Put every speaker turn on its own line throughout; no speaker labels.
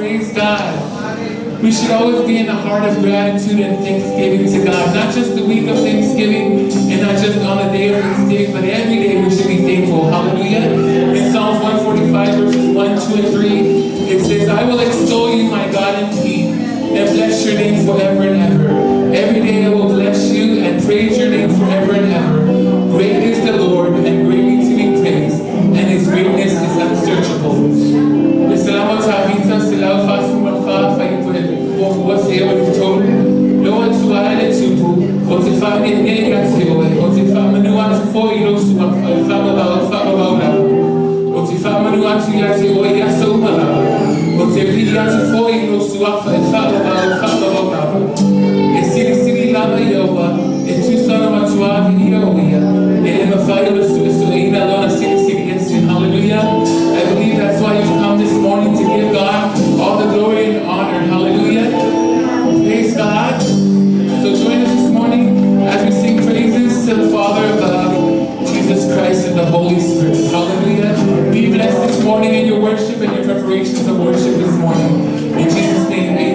Praise God. We should always be in the heart of gratitude and thanksgiving to God. Not just the week of Thanksgiving and not just on the day of Thanksgiving, but every day we should be thankful. Hallelujah. In Psalms 145 verses 1, 2, and 3, it says, I will extol you, my God, in King, and bless your name forever and ever. Every day I will bless you and praise your name forever and ever. Great is the Lord and greatly to be praised, and his greatness is unsearchable. Hallelujah. I believe that's why you've come this morning, to give God all the glory and honor. Hallelujah. Praise God. So join us this morning as we sing praises to the Father above, Jesus Christ, and the Holy Spirit. Hallelujah. Be blessed this morning in your worship and your preparations of worship this morning. In Jesus' name, amen.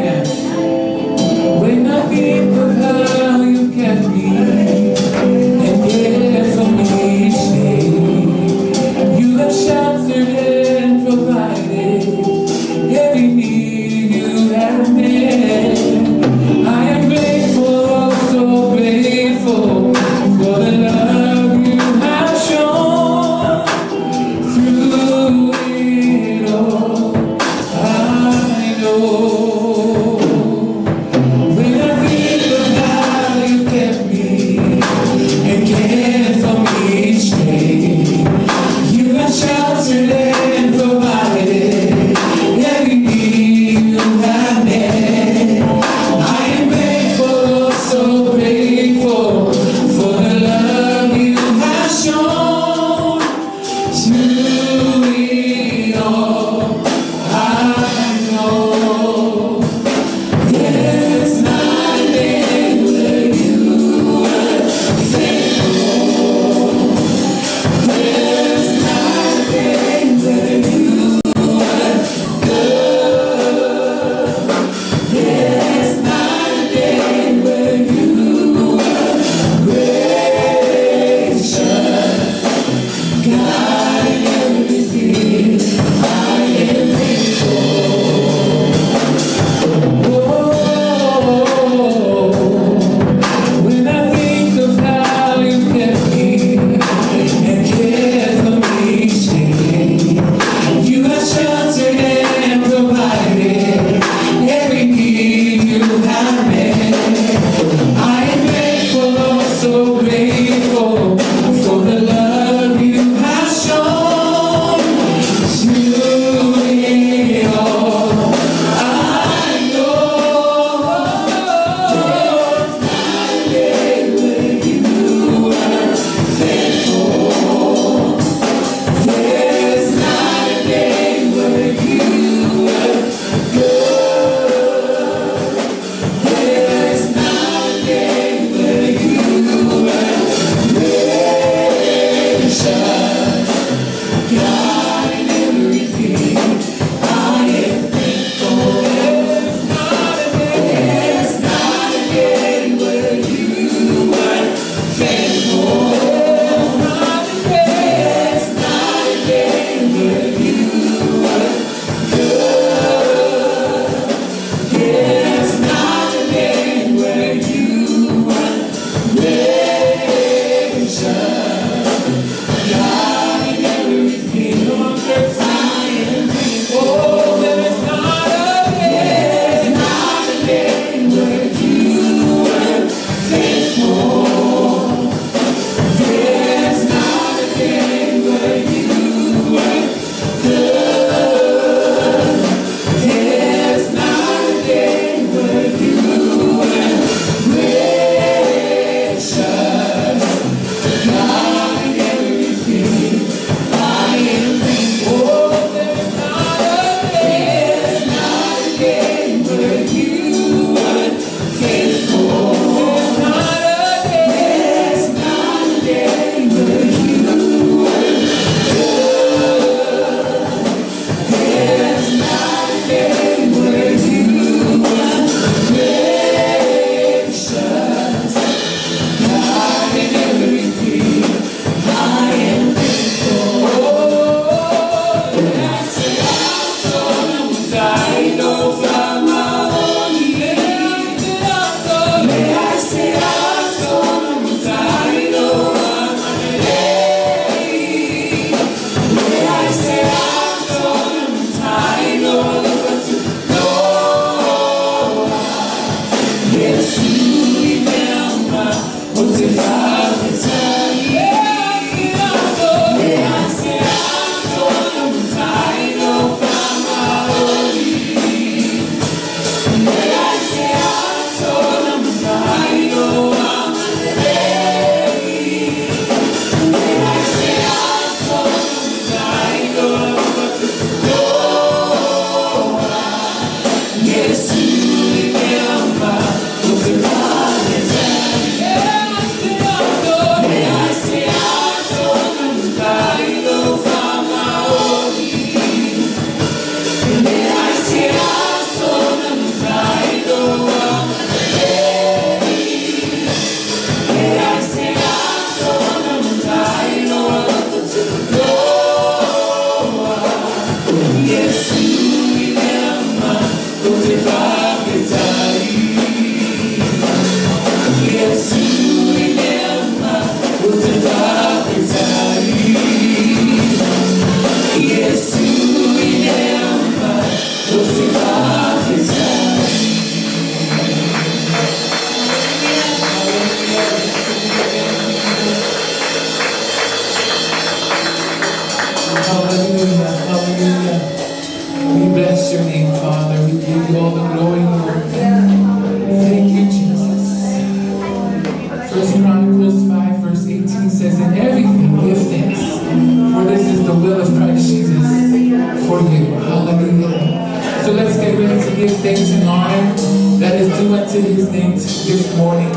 give thanks and honor that is due unto his name this morning.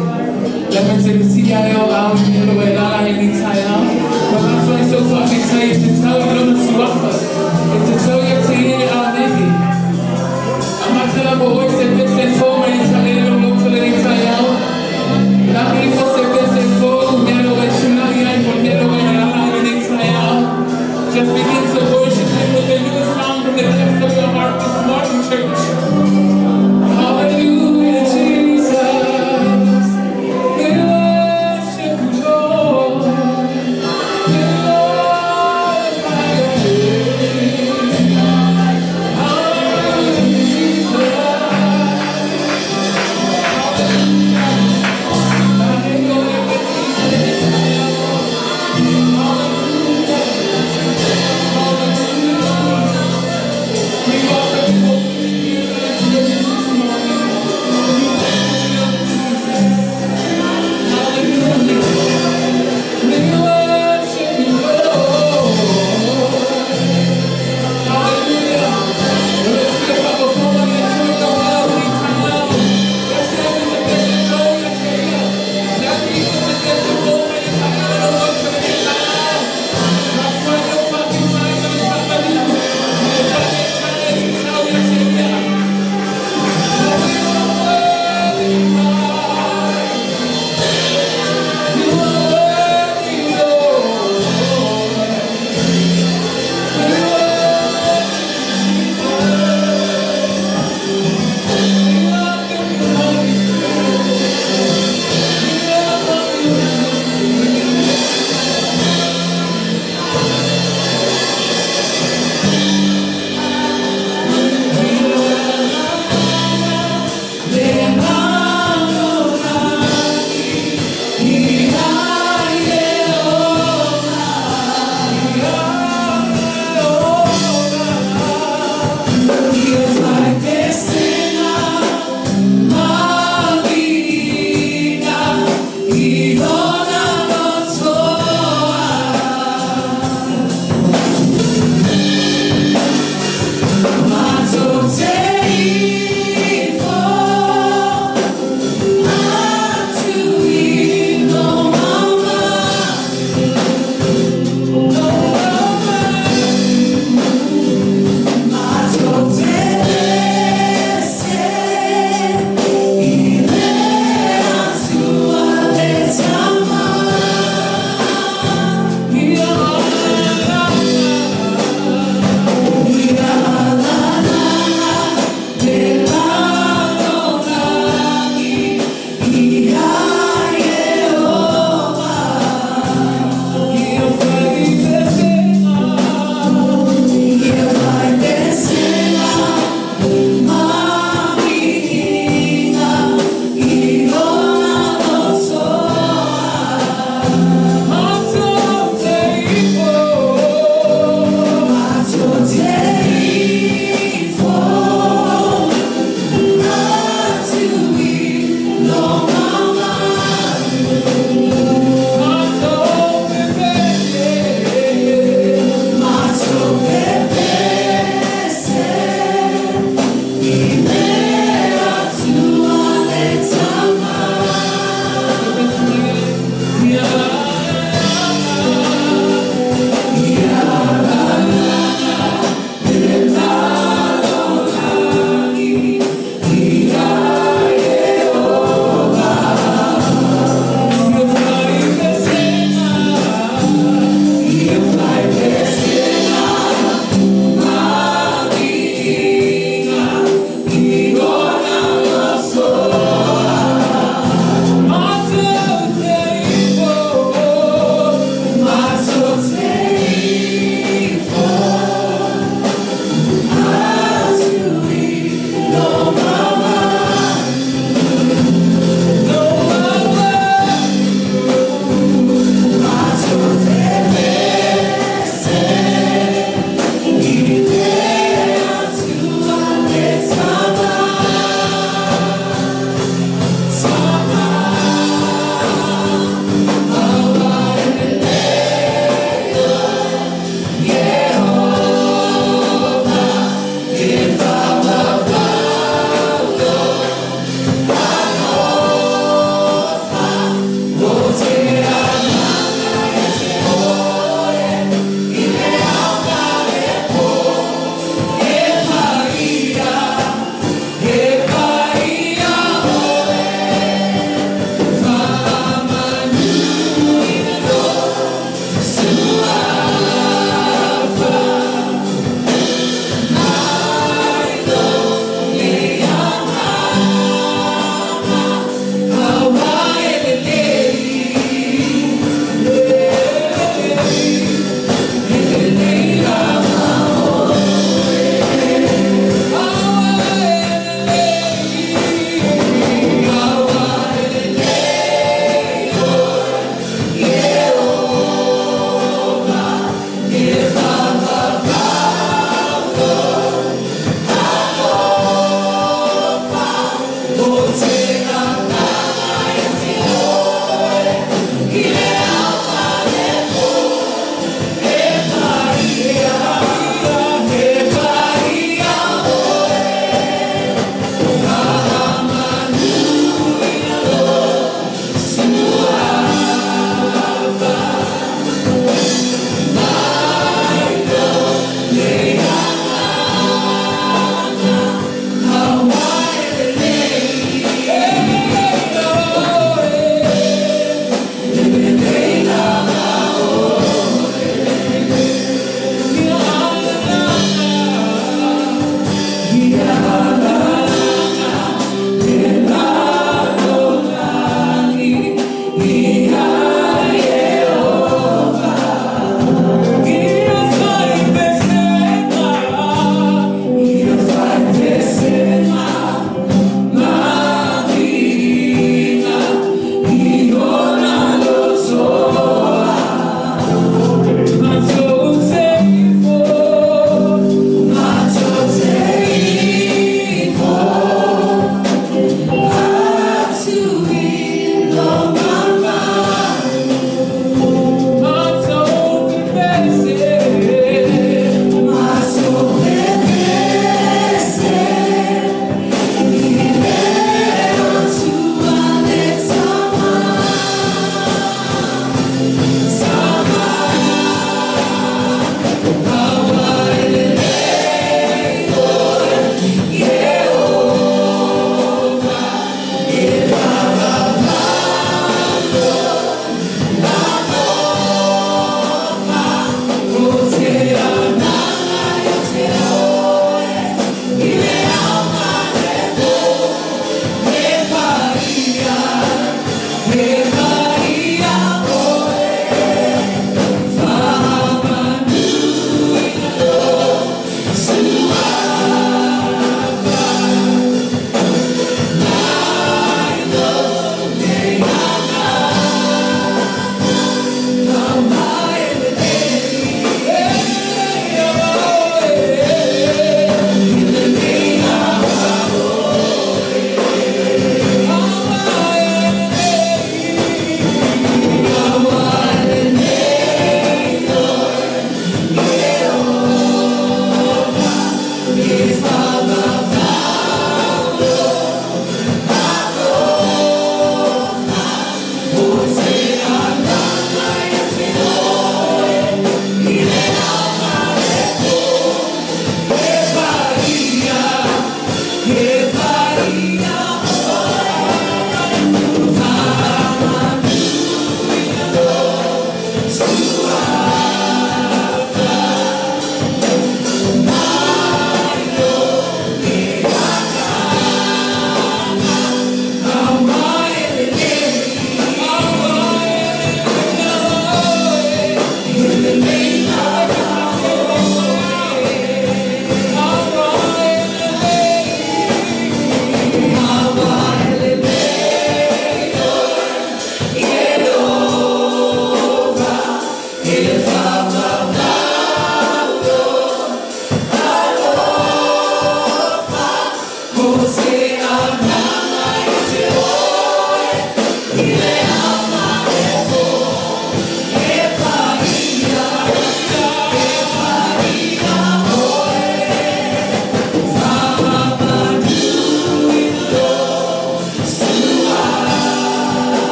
Let me say the TIL out in the way that I need TIL. But I'm trying so fucking tell you to tell you to swap us. It's to tell you to eat it out maybe. I'm not telling my voice that this and four and it's telling you to look for the TIL. Not me for the best and four, never let you know you ain't gonna get away and I'm not in TIL. Just begin to worship him with a new song from the depths of your heart this morning, church. Hallelujah, Jesus. We worship you, Lord. We glorify your name. Hallelujah, Jesus.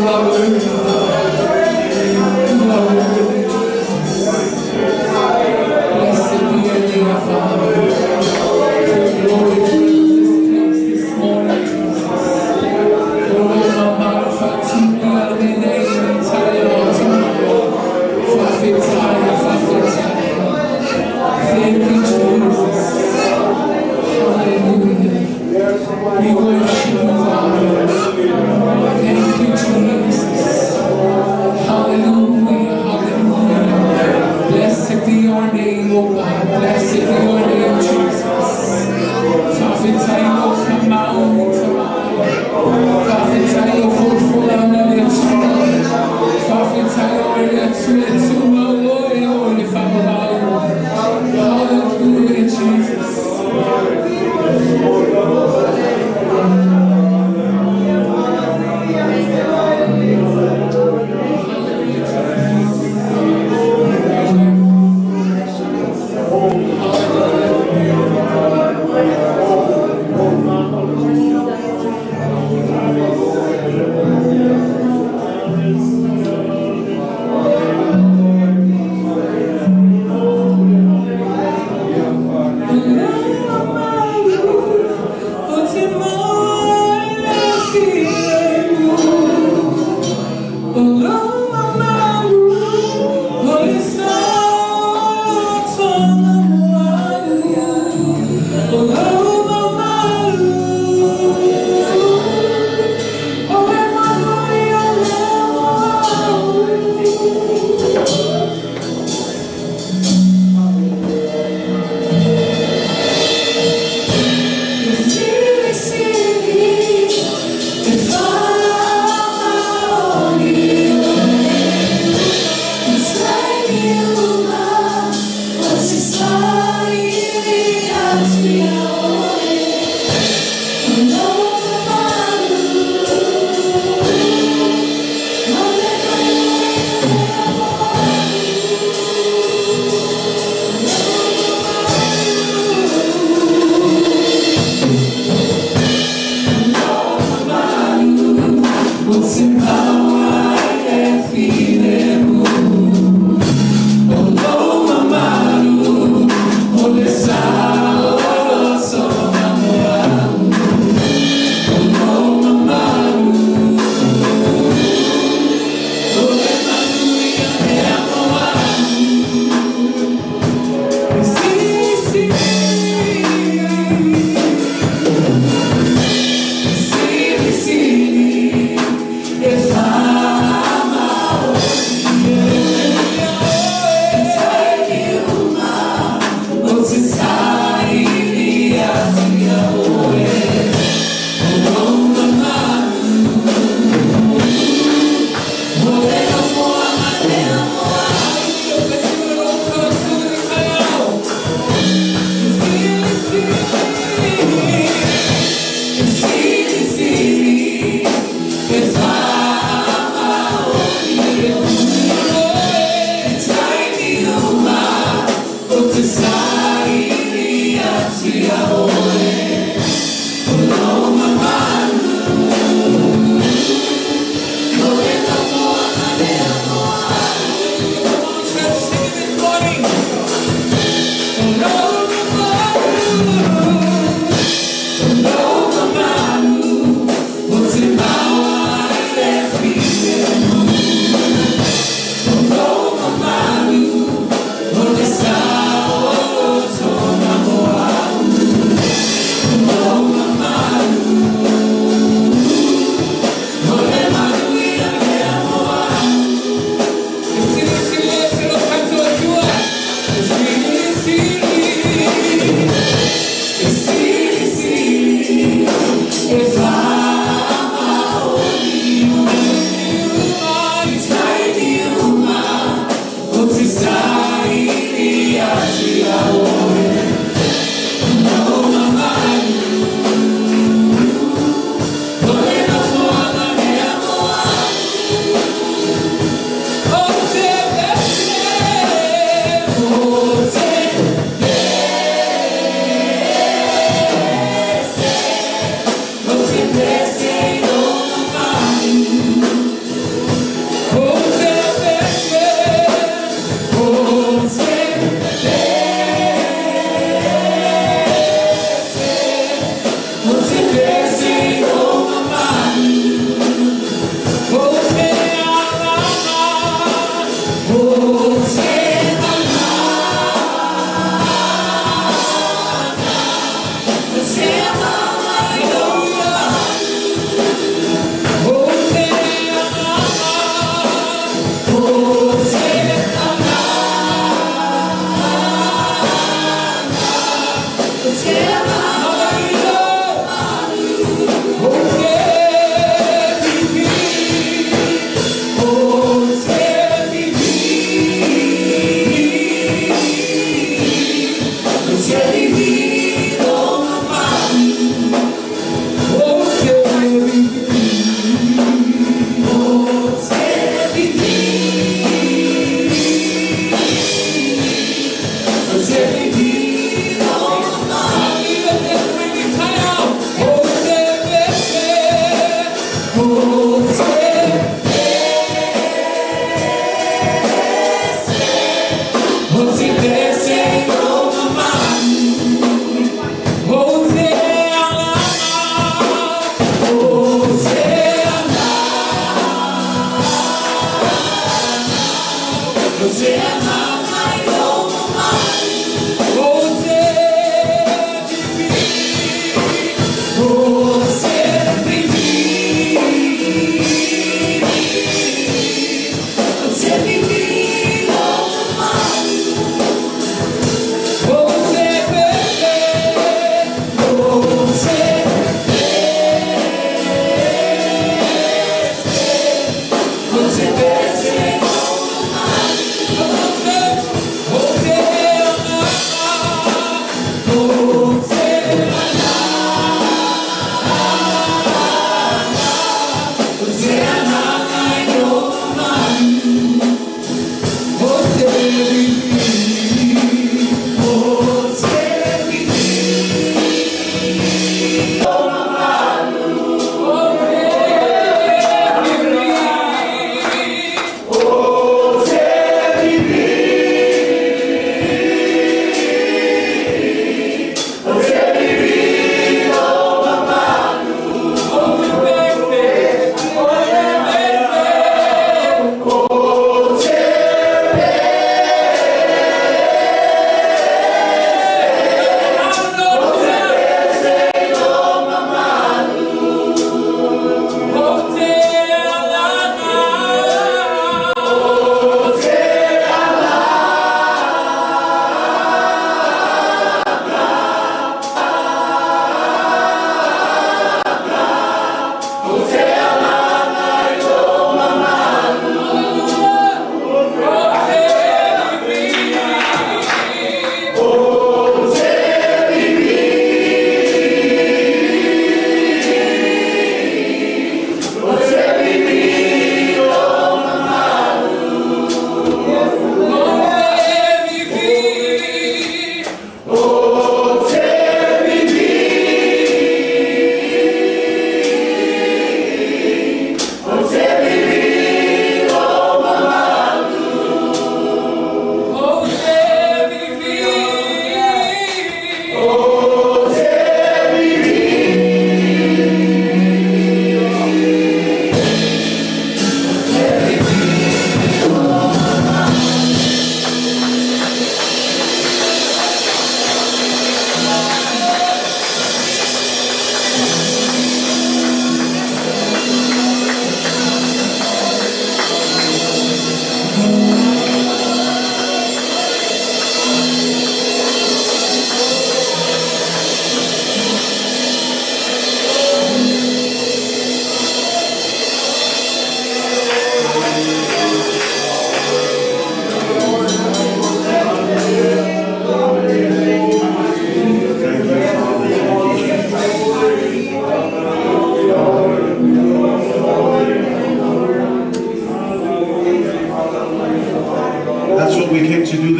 are worthy. You are worthy, Jesus. Blessed be your name, Father. Your glory fills this place this morning, Jesus. Oh, Mama, Fatima, Nene, Tayo, Tumau, Fafetaya, Fafetaya. Thank you, Jesus. Hallelujah. We worship you, Father. Thank you, Jesus. Hallelujah, hallelujah. Blessed be your name, O God. Blessed be your name, Jesus. Fafetayo, Tumau, Fafetayo, Fulfulana, Fafetayo, hallelujah, Jesus.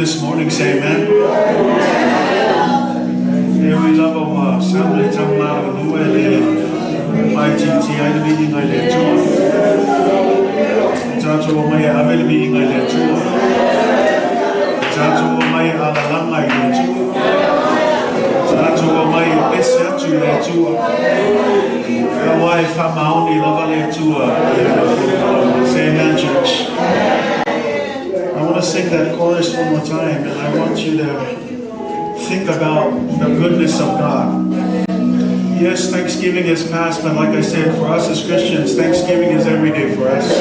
this morning. Say amen. Yeah, we love our family. Tumau, Midway, IGT, I meeting I let you. Taumua, my Abel meeting I let you. Taumua, my Ala Sao I let you. Taumua, my Bessia to let you. Your wife, Maoni, love let you. Say amen, church. I want to sing that chorus one more time, and I want you to think about the goodness of God. Yes, Thanksgiving is past, but like I said, for us as Christians, Thanksgiving is every day for us.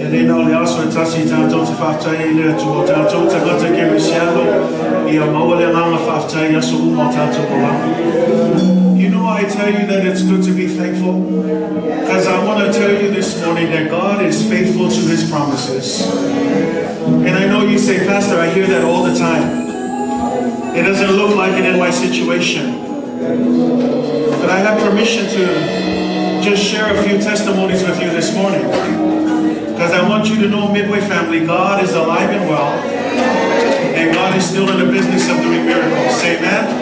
You know, I tell you that it's good to be thankful, because I want to tell you this morning that God is faithful to His promises. And I know you say, Pastor, I hear that all the time. It doesn't look like it in my situation. But I have permission to just share a few testimonies with you this morning. Because I want you to know, Midway family, God is alive and well. And God is still in the business of doing miracles. Say amen.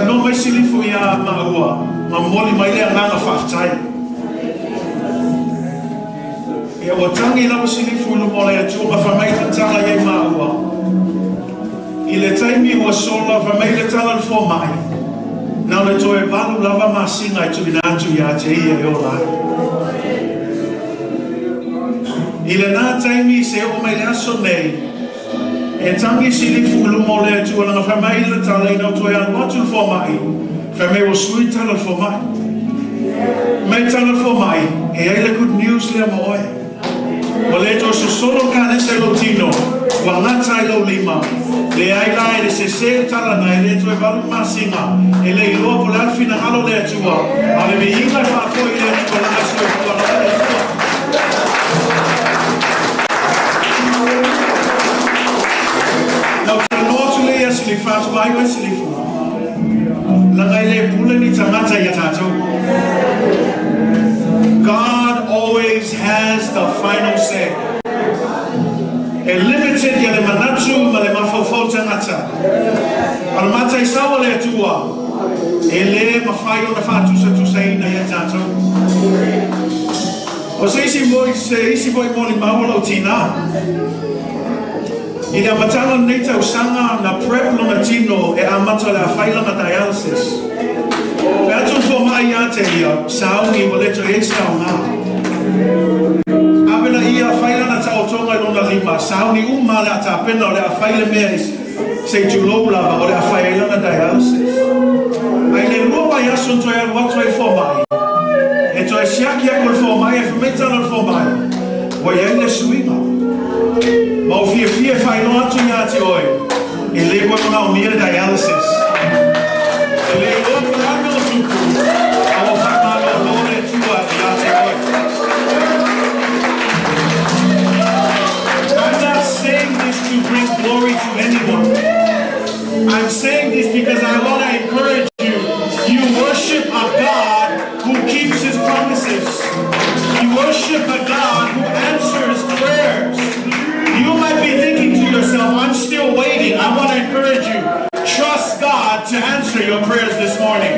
No mai silifu ya maua, mamoli mai le nganga faftai. Ya watangi la silifu lu mola ya chuma fa mai tanga ya maua. Ile taimi wa sola fa mai le tala fo mai. Na le toe balu lava masinga tu binatu ya te ia yo la. Ile na taimi se o mai la sonei. E tangi silifu lu mola ya tu la fa mai le tala ina toe al matu fo mai. Fa mai o sui tala fo mai. Mai tala fo mai. E ai le good news le mo oi. O le to su solo kane se lo tino. Wa ngata lo lima. Le ai lai de se se tala na le to e balu masinga. E le ilo po la fina alo le tua. Ale me inga fa fo ile ko la so ko la. Nou kan nooit leer as li fa so ai wes li fu. La ngai le pula ni tamata ya tato. God always has the final say. E limited ya le manatu ma le mafofo tangata. Al mata isawa le tua. E le mafai o na fatu sa tu sai na ya tato. O se isi boy mo li mawala o tina. Ina matala neta usanga na prep longa tino e amata la faila na dialysis. Beatu fo mai ate ia sauni waleto e sauna. Abela ia faila na tautonga longa lima sauni umala ta pena le faila mes se tulo lava o le faila na dialysis. Ai le lua ia sonto e watu e fo mai. E to e siaki e fo mai e fmeta na fo mai. Wa ia le suinga. Ma o fia fai no atu ia te oi. E le kwa na o mira dialysis. E le o kwa no tuku. A o fa ma no le tua ia te oi. I'm not saying this to bring glory to anyone. I'm saying this because I want to encourage you. You worship a God who keeps His promises. You worship a God who answers prayers. You might be thinking to yourself, I'm still waiting. I want to encourage you. Trust God to answer your prayers this morning.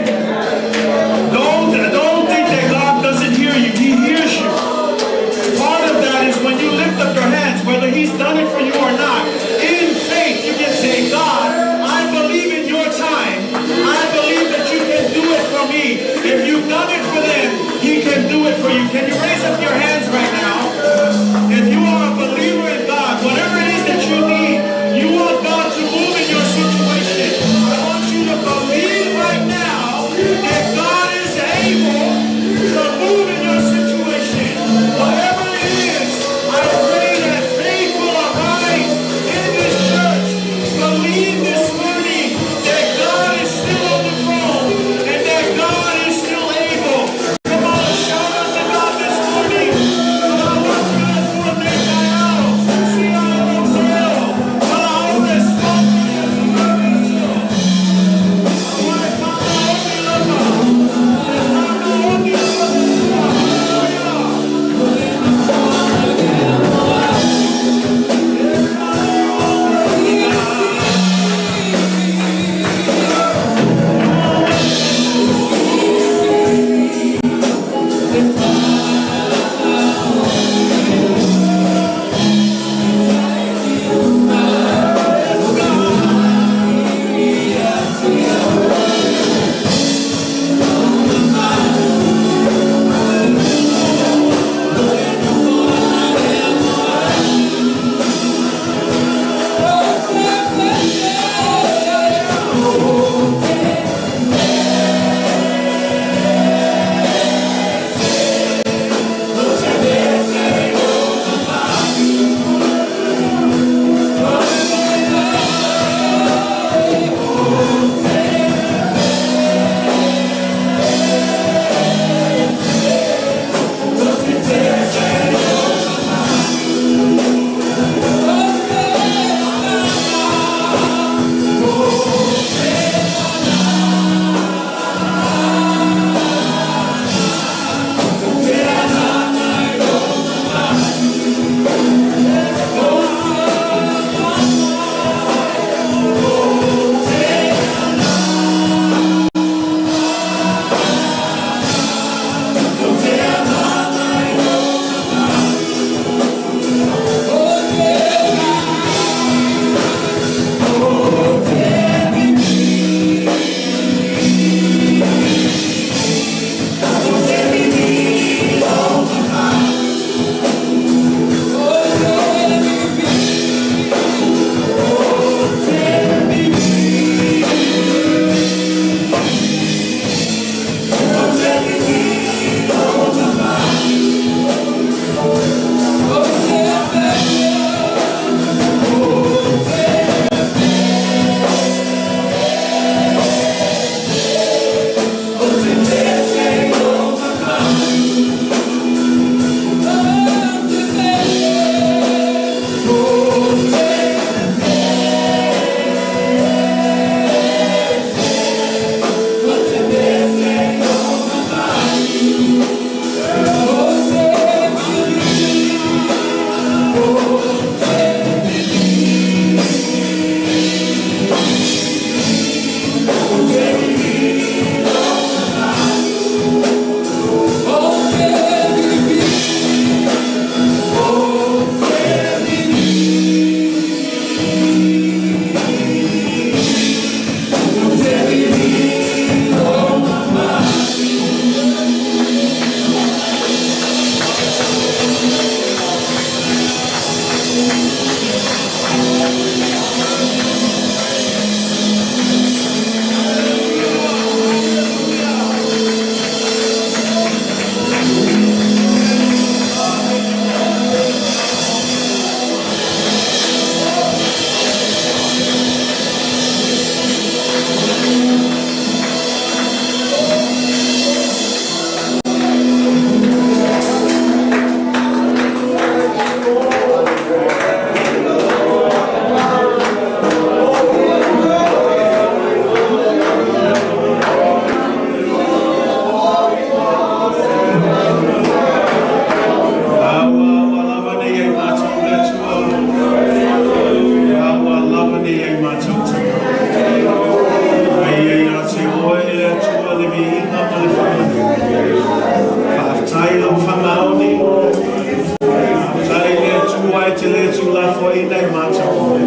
le tu la Ofoina I mata oe.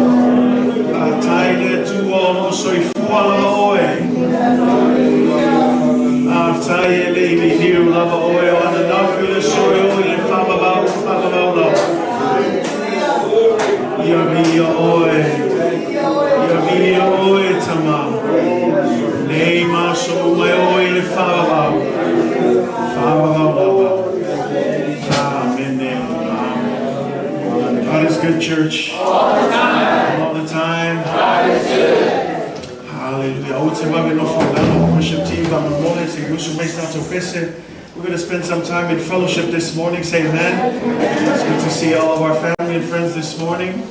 A tai le tu o no soi fuala oe. A tai e le I hiu lava oe o ana nafu le soi oe le whamabau lau. Ia via oe. Ia via oe tama. Nei maso mai oe le whamabau. Whamabau lava. God is good, church. All the time. Hallelujah. Worship team, we're going to spend some time in fellowship this morning. Say amen. It's good to see all of our family and friends this morning.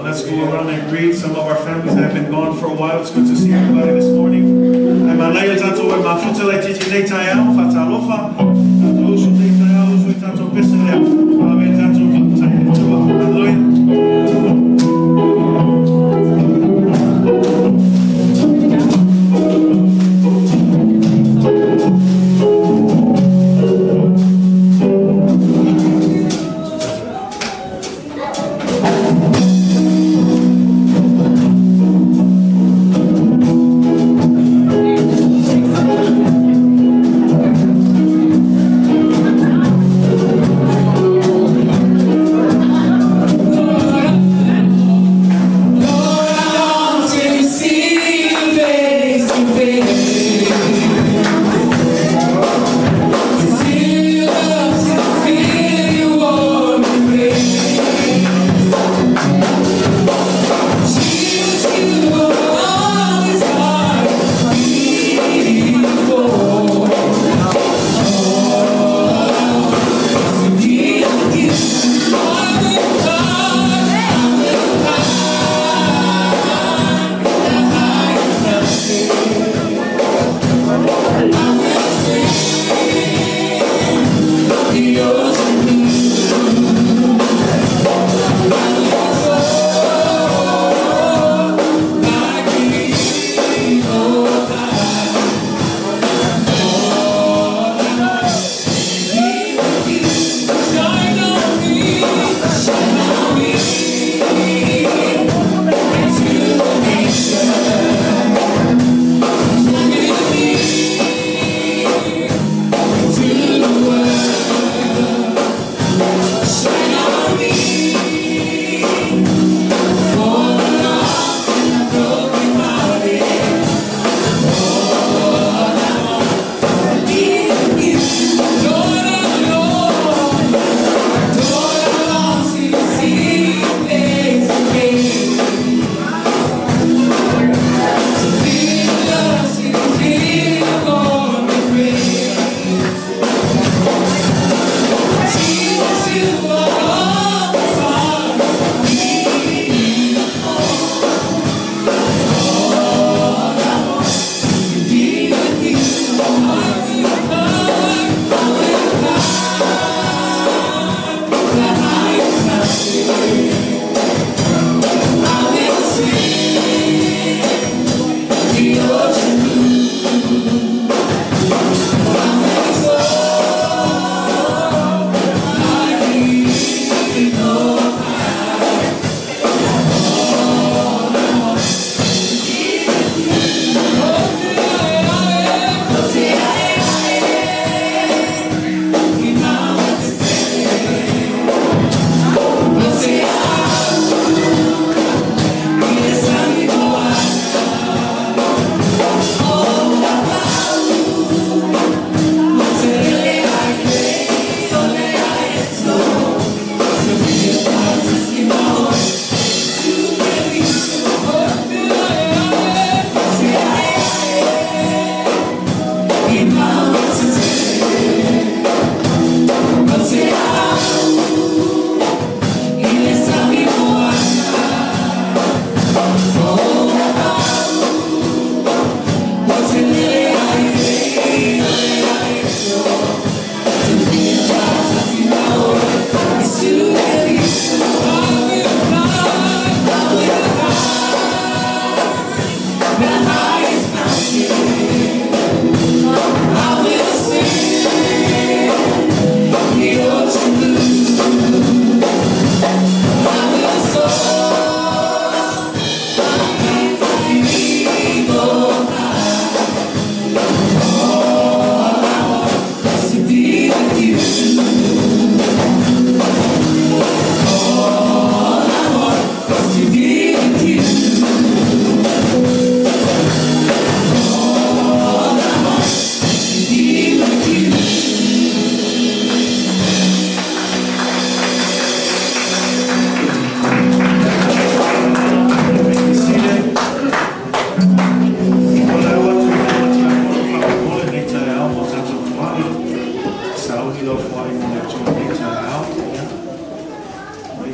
Let's go around and greet some of our families that have been gone for a while. It's good to see everybody this morning. I'm Ala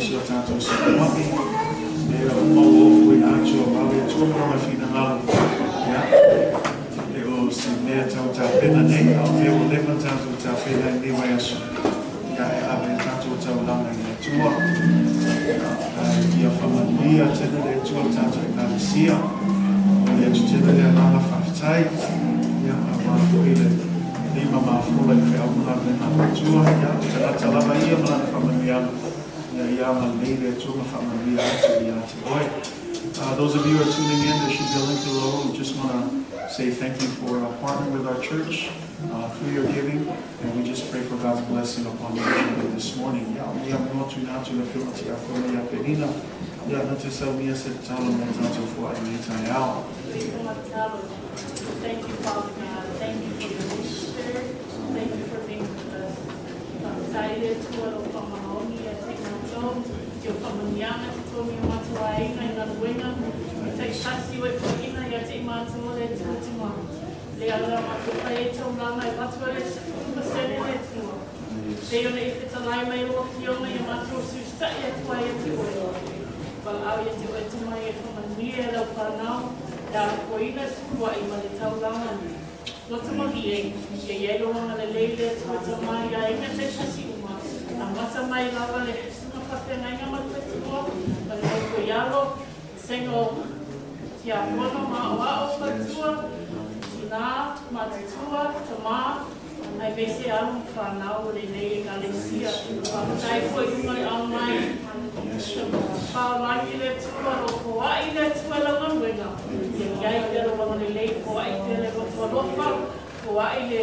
isi o tātou sa kumaki. E o mau ofu i ātua mau e tua mga whina halu. E o si mea tau tā pena nei, au te o lema tātou tā whena i niwai asu. Ia e awe tātou tau langa i a tua. Ia whamanuia tēnā le tua tātou i Kalatia. O ia tu tēnā le langa whawhitai. Ia a mātu i le lima mafula i whea una le nā tua. Ia o te rata lava ia mana whamanuia. Ia ma leile tua whamanuia atu i atu oi. Those of you who are tuning in, there should be a link below. We just want to say thank you for partnering with our church through your giving, and we just pray for God's blessing upon your giving this morning. We have no to now to the filter of Ofoina Penina. Yeah, not to sell me as a talent and to for a meantime out.
Thank you, Father God. Thank you for your Holy Spirit. Thank you for being with us. Excited to what Ofoina I take my job. Your Ofoina to tell me what to I ain't not winner. Take Sassi with Ofoina. I take my tool and Tumau. Le ala matupai tau langa I watu ale se fumasene le tua. Te ona I whita lai mai roa fiona I matu su stai atua I te oe. Wal au I te oe tumai e whamania lau whanau. Ia Ofoina sukua I mali tau langa ni. Lota mahi e, yelo anga le leile tua tamai a inga te sasi uma. A mata mai lawa le suma whawhenga inga matuatua. Wale au koialo, sengo tia pono ma awa o matua. Nā, matatua, tamā, ai vese alu whanau le nei Galatia. Tai koe unga I au mai, whaolangi le tua, ro Hawaii le tua la manuenga. Iai pera wanga le lei Hawaii pere rotua lofa, Hawaii le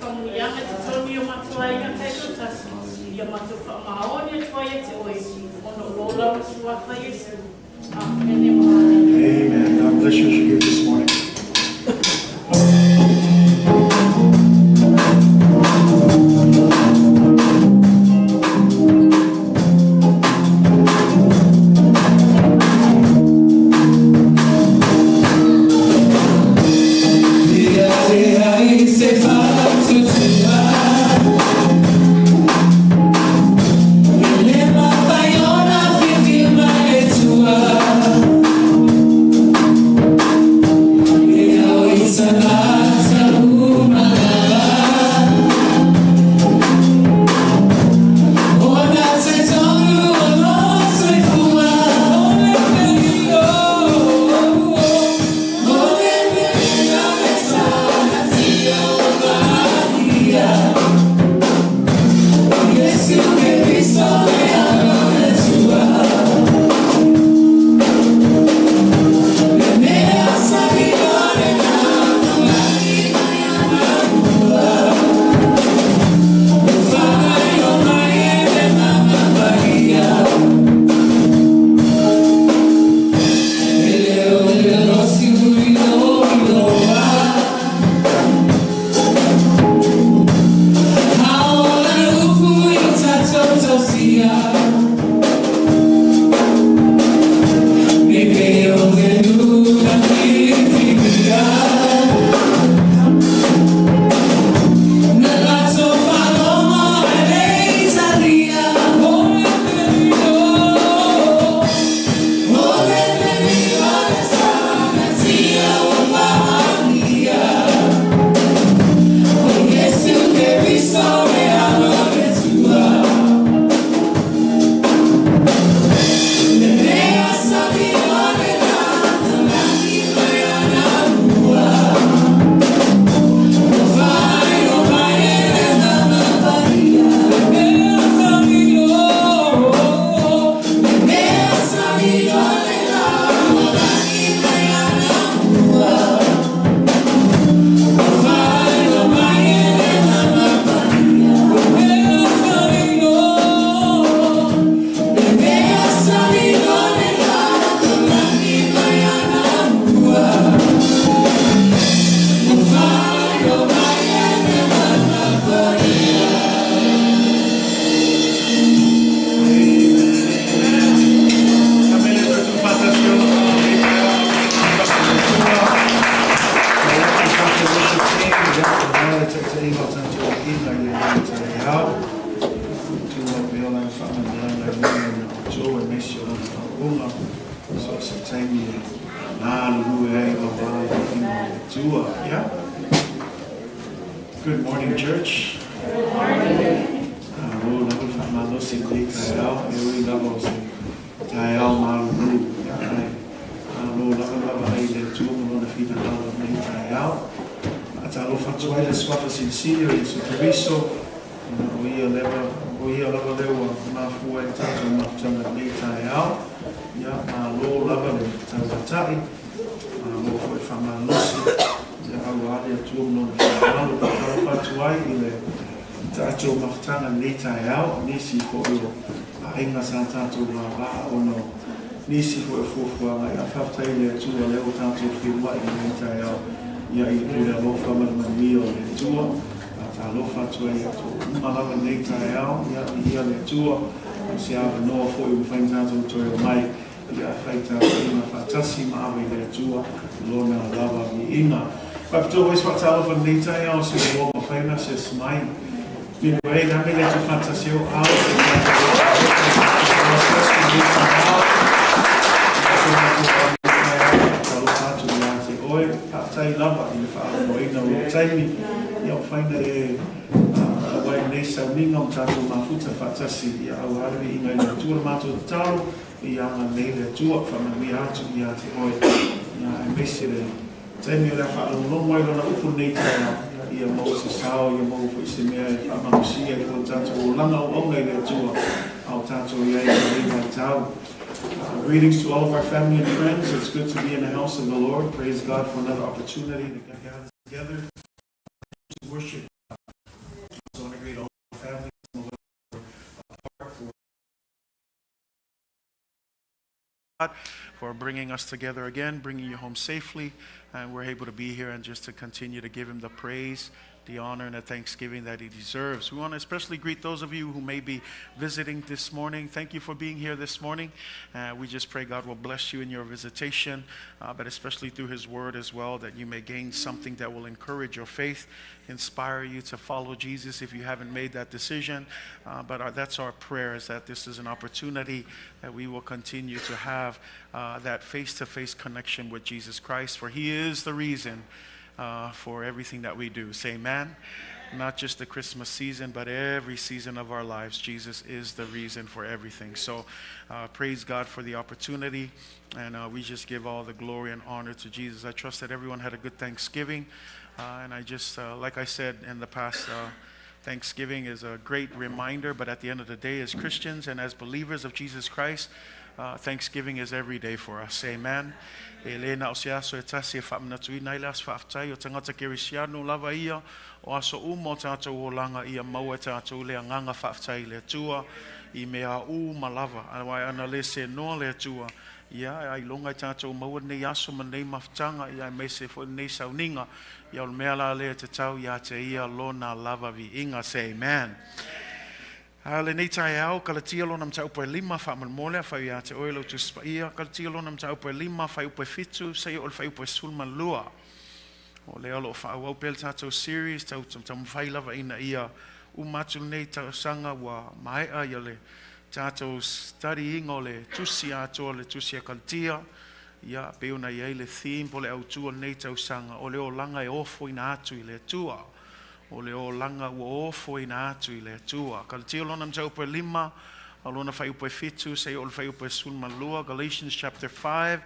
whamunianga te toni o matua inga teiko tasi. Ia matu whamaoni e tua e te oi, ono rola o suafa Yesu. Amen.
Amen. God bless you as you give this morning.
Tua
Joe and Miss you on so September. Yeah. Good morning, church. Good morning. Tato maftanga nita yao nisi ko yo ainga sa tato ba ono nisi ko fu nga afafta ile tu le o tato fi wa nita yao ya i le lo fa ma mio le tu ta lo fa tu ya to mala nita yao ya le tu si ava no fo eu fa tato to mai ya faita ina fatasi ma ave le tu lo na lava mi ina but always what tell of nita yao so lo Ofoina says mine Midway, dame le tu fantasio out. Tai lava i fa Ofoina o taimi i Ofoina e wai nei sa minga o tato mafuta fatasi i au harvi i ngai le tua mato tau i anga nei le tua whama mi atu i ate oi. Ia e mesi le taimi o le wha alongo mai lona upu nei taina ia Moses Sao ia mo fu se mea e amanusia ko tato o langa o ngai le tua au tato ia i mai tau. Greetings to all of our family and friends. It's good to be in the house of the Lord. Praise God for another opportunity to gather together to worship God. So I want to greet all our families for bringing us together again, bringing you home safely, and we're able to be here and just to continue to give Him the praise, the honor, and the thanksgiving that He deserves. We want to especially greet those of you who may be visiting this morning. Thank you for being here this morning. We just pray God will bless you in your visitation, but especially through His Word as well, that you may gain something that will encourage your faith, inspire you to follow Jesus if you haven't made that decision. But that's our prayer, is that this is an opportunity that we will continue to have that face-to-face connection with Jesus Christ, for He is the reason for everything that we do. Say amen. Not just the Christmas season, but every season of our lives. Jesus is the reason for everything. So praise God for the opportunity, and we just give all the glory and honor to Jesus. I trust that everyone had a good Thanksgiving, and I just, like I said in the past, Thanksgiving is a great reminder, but at the end of the day, as Christians and as believers of Jesus Christ, Thanksgiving is every day for us. Amen. Elena osiaso etasi famnatui nailas faftai o tangata kerisiano lava ia o aso umo tato o langa ia maua tato le nganga faftai le tua I mea u malava anawai analese no le tua ia ai longa tato maua nei aso manei maftanga ia mese fo nei sauninga ia o mea la le te tau ia te ia lona lava vi inga. Say amen. Le nei tai au Kalatia lo nam tau pe lima fa man mole fa ia te oilo tu spaia Kalatia lo nam tau pe lima fa upe fitu sei ol fa upe sulman lua o le alo fa au pel tato series tau fai lava ina ia umatu nei tau sanga wa mai a ia le tato studying o le tusi ato le tusi Kalatia ia pe una ia le theme po le au tu nei tau sanga o le o langa e Ofoina atu I le tua o le o langa ua Ofoina atu I le tua. Kalatia lona mtau upe lima, alona fai upe fitu, sei ol fai upe sulma lua. Galatians chapter 5,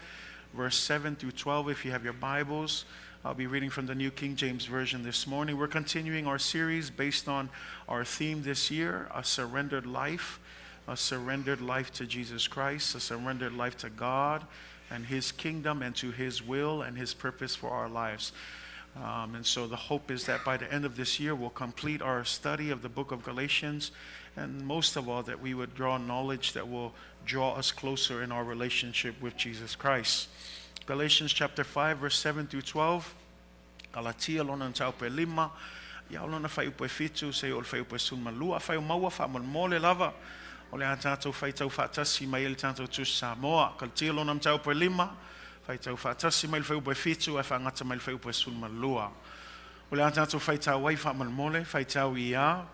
verse 7 through 12, if you have your Bibles. I'll be reading from the New King James Version this morning. We're continuing our series based on our theme this year, a surrendered life to Jesus Christ, a surrendered life to God and His kingdom and to His will and His purpose for our lives. And so the hope is that by the end of this year, we'll complete our study of the book of Galatians, and most of all, that we would draw knowledge that will draw us closer in our relationship with Jesus Christ. Galatians chapter 5, verse 7 through 12. Galatia lona tau pe lima, ia lona fai upe fitu, sei ol fai upe sulma lua, fai maua fa mon mole lava, ole a tatou fai tau fatasi mai el tatou tu Samoa. Galatia lona tau pe lima, fai tau fatasi mai fai upe fitu, e fa ngata mai fai upe sulma lua. Ole a tatou fai tau wai fa mon mole, fai tau ia.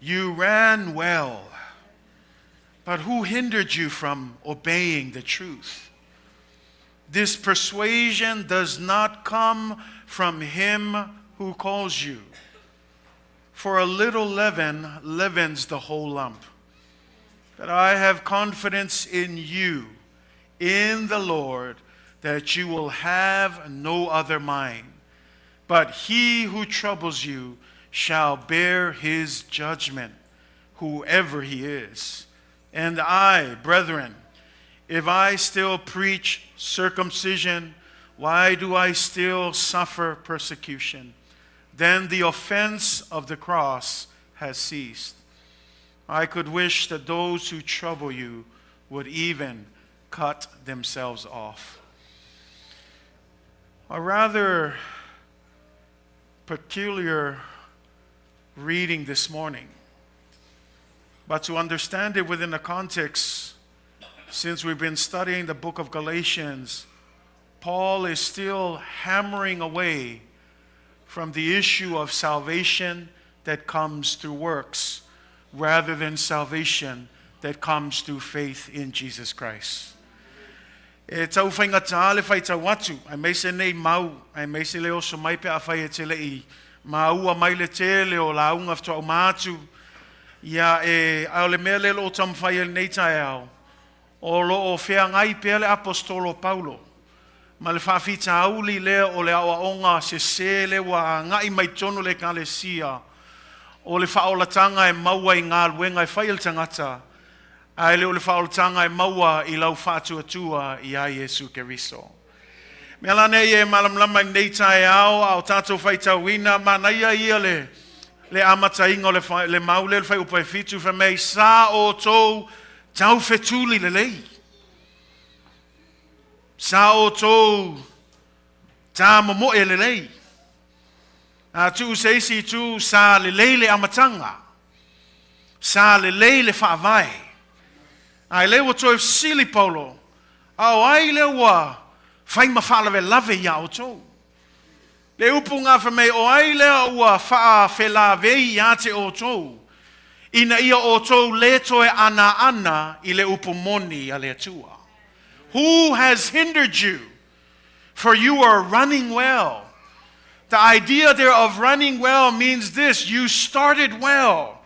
You ran well, but who hindered you from obeying the truth? This persuasion does not come from him who calls you. For a little leaven leavens the whole lump. But I have confidence in you, in the Lord, that you will have no other mind. But he who troubles you shall bear his judgment, whoever he is. And I, brethren, if I still preach circumcision, why do I still suffer persecution? Then the offense of the cross has ceased. I could wish that those who trouble you would even cut themselves off. A rather peculiar reading this morning. But to understand it within the context, since we've been studying the book of Galatians, Paul is still hammering away from the issue of salvation that comes through works rather than salvation that comes through faith in Jesus Christ. E tau whainga tāle whai tau atu, ai meise nei mau, ai meise leo so mai pe a whai e tele I maua mai le tele o launga ftua o mātu, ia e au le mea lelo o tam whai e nei tae au, o lo o whea ngai pe le apostolo Paulo, ma le whawhita auli lea o le awa onga se le wa ngai mai tono le Kalatia, o le whaolatanga e maua I ngā luenga e whai tangata, ai leo le whaolatanga e maua I lau whātua I a Yesu Keriso. Mea lane e malamlama nei tae au, au tātou whaitawina, ma naia ia le amata ingo le maule le whai upai fitu wha mei sa o tō tau whetuli le lei. Sa o tō tā momo e le lei. A tu seisi tu sa le lei le amatanga. Sa le lei le whaavai. Ai lewa toi sili Paulo. Au ai lewa whai mawhalawe lave ia o tō. Le upunga wha mei o ai lea ua wha whelawei ia te o tō. Ina ia o tō le toe ana I le upumoni a le atua. Who has hindered you? For you are running well. The idea there of running well means this. You started well.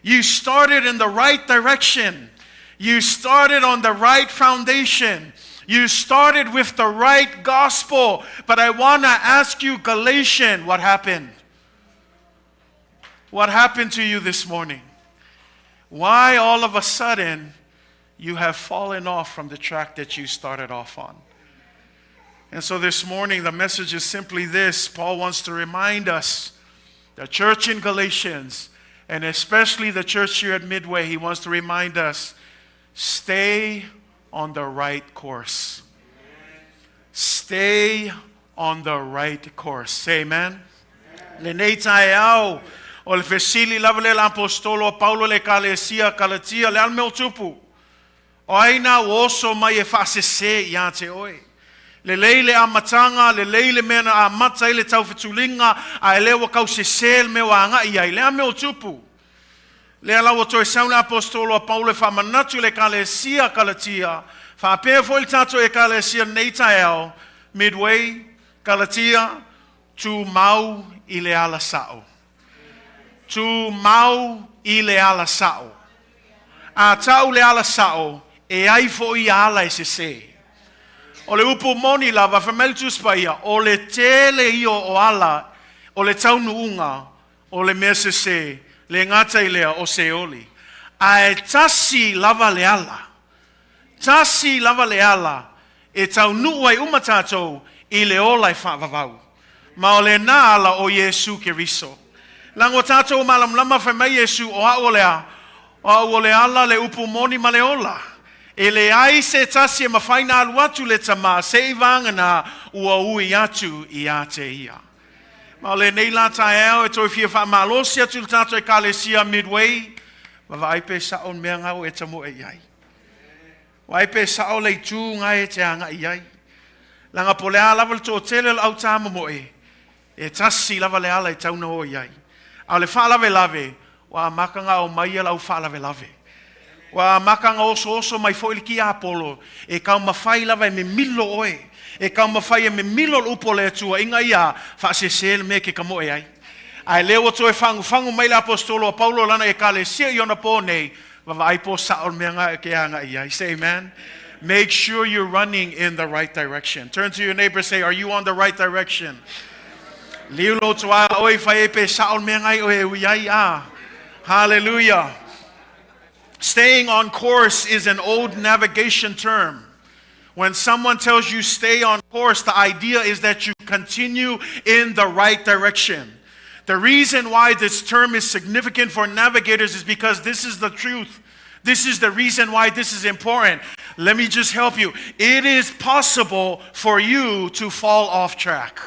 You started in the right direction. You started on the right foundation. You started with the right gospel. But I want to ask you, Galatian, what happened? What happened to you this morning? Why all of a sudden you have fallen off from the track that you started off on? And so this morning the message is simply this. Paul wants to remind us, the church in Galatians, and especially the church here at Midway, he wants to remind us, stay on the right course. Stay on the right course. Say amen. Le nei tae au o le fesili lava le apostolo Paulo le Kalatia le almeo tupu. O aina oso mai e whaasese ia te oe. Le leile amatanga, le leile mena amata I le tau whetulinga, a lewa kau sese me wanga ia le ameo tupu. Le alawa toi sauna apostolo Paulo whamanatu le Kalatia, whapea fo il tato e Kalatia nei tae au, Midway, Kalatia, Tumau I le Ala Sao. Tumau I le Ala Sao. A tau le Ala Sao, e ai fo I ala e se. O le upu moni lava whamelitu spaia, o le tele io o ala, o le taunuunga, o le mea se, le ngata I lea o se oli. A e tasi lava le ala. Tasi lava le ala, e taunua I umatatou, I le ola I whaavavau. Ma o le na ala o Yesu Keriso. Lango tatou malam lama whamei Yesu o a olea, o le ala le upu moni ma le ola. E le ai se tasi e mawhaina alu atu le tama, se I vangana ua ui atu I a te ia. Ma le nei la tae eo e toi fia wha malosi atu le tato e Kalatia Midway, ma wa aipe sa on mea ngau e tamu e iai. Wa aipe sa o le tū ngai e te anga iai. Langa po le ala wale tō tele au tāma mo e tasi lava le ala e tauna o iai. A le wha lave, Wa makanga o mai lau whaalawelawe. Wa makanga oso mai fo iliki apolo. E kau mawhai lawa me milo oe. E kau mawhai me milo upo le tua. Inga ia, whaasesele me ke kamo e ai. Ai leo to e fangu mai la apostolo Paulo lana e Kalatia iona po nei. Wawa ai po saol me nga ke anga ia. Say amen. Make sure you're running in the right direction. Turn to your neighbor and say, are you on the right direction? Liulo tua oi fai pe saol me ngai oe uiai a. Hallelujah. Staying on course is an old navigation term. When someone tells you stay on course, the idea is that you continue in the right direction. The reason why this term is significant for navigators is because this is the truth. This is the reason why this is important. Let me just help you. It is possible for you to fall off track.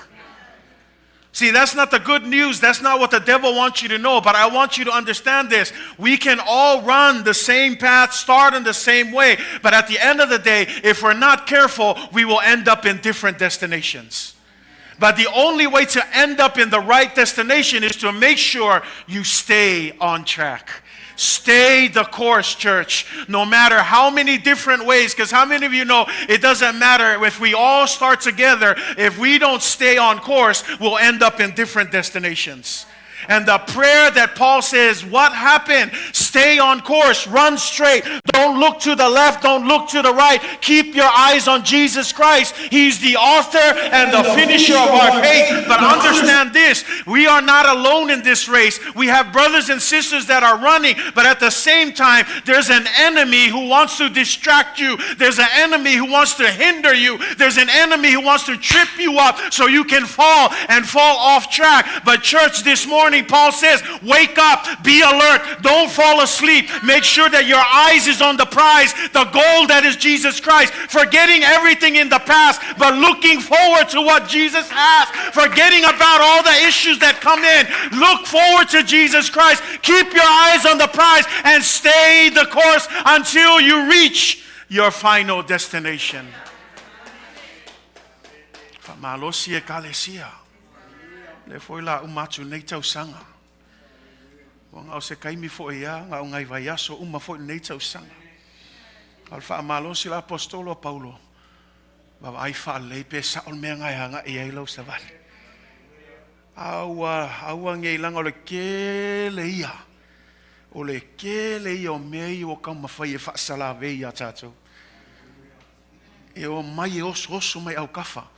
See, that's not the good news. That's not what the devil wants you to know. But I want you to understand this. We can all run the same path, start in the same way. But at the end of the day, if we're not careful, we will end up in different destinations. But the only way to end up in the right destination is to make sure you stay on track. Stay the course, church, no matter how many different ways, because how many of you know it doesn't matter if we all start together, if we don't stay on course, we'll end up in different destinations. And the prayer that Paul says, what happened? Stay on course, run straight. Don't look to the left, don't look to the right. Keep your eyes on Jesus Christ. He's the author and the finisher of our faith. But understand this, we are not alone in this race. We have brothers and sisters that are running, but at the same time, there's an enemy who wants to distract you. There's an enemy who wants to hinder you. There's an enemy who wants to trip you up so you can fall off track. But church, this morning, Paul says, wake up, be alert, don't fall asleep. Make sure that your eyes is on the prize, the goal that is Jesus Christ. Forgetting everything in the past, but looking forward to what Jesus has. Forgetting about all the issues that come in. Look forward to Jesus Christ. Keep your eyes on the prize and stay the course until you reach your final destination. Famalosia Kalatia. Le foi la umatu nei tau sanga. Wanga o se kaimi fo ia nga o ngai vai aso uma fo nei tau sanga. Al fa malosi la apostolo Paulo. Ba ai fa le pe sa ol me ngai hanga e ai lo sa vale. Awa ngai langa le ke le ia. O le ke le ia o mei o ka mafai e fa sala ve ia tato. E o mai o so mai au kafa.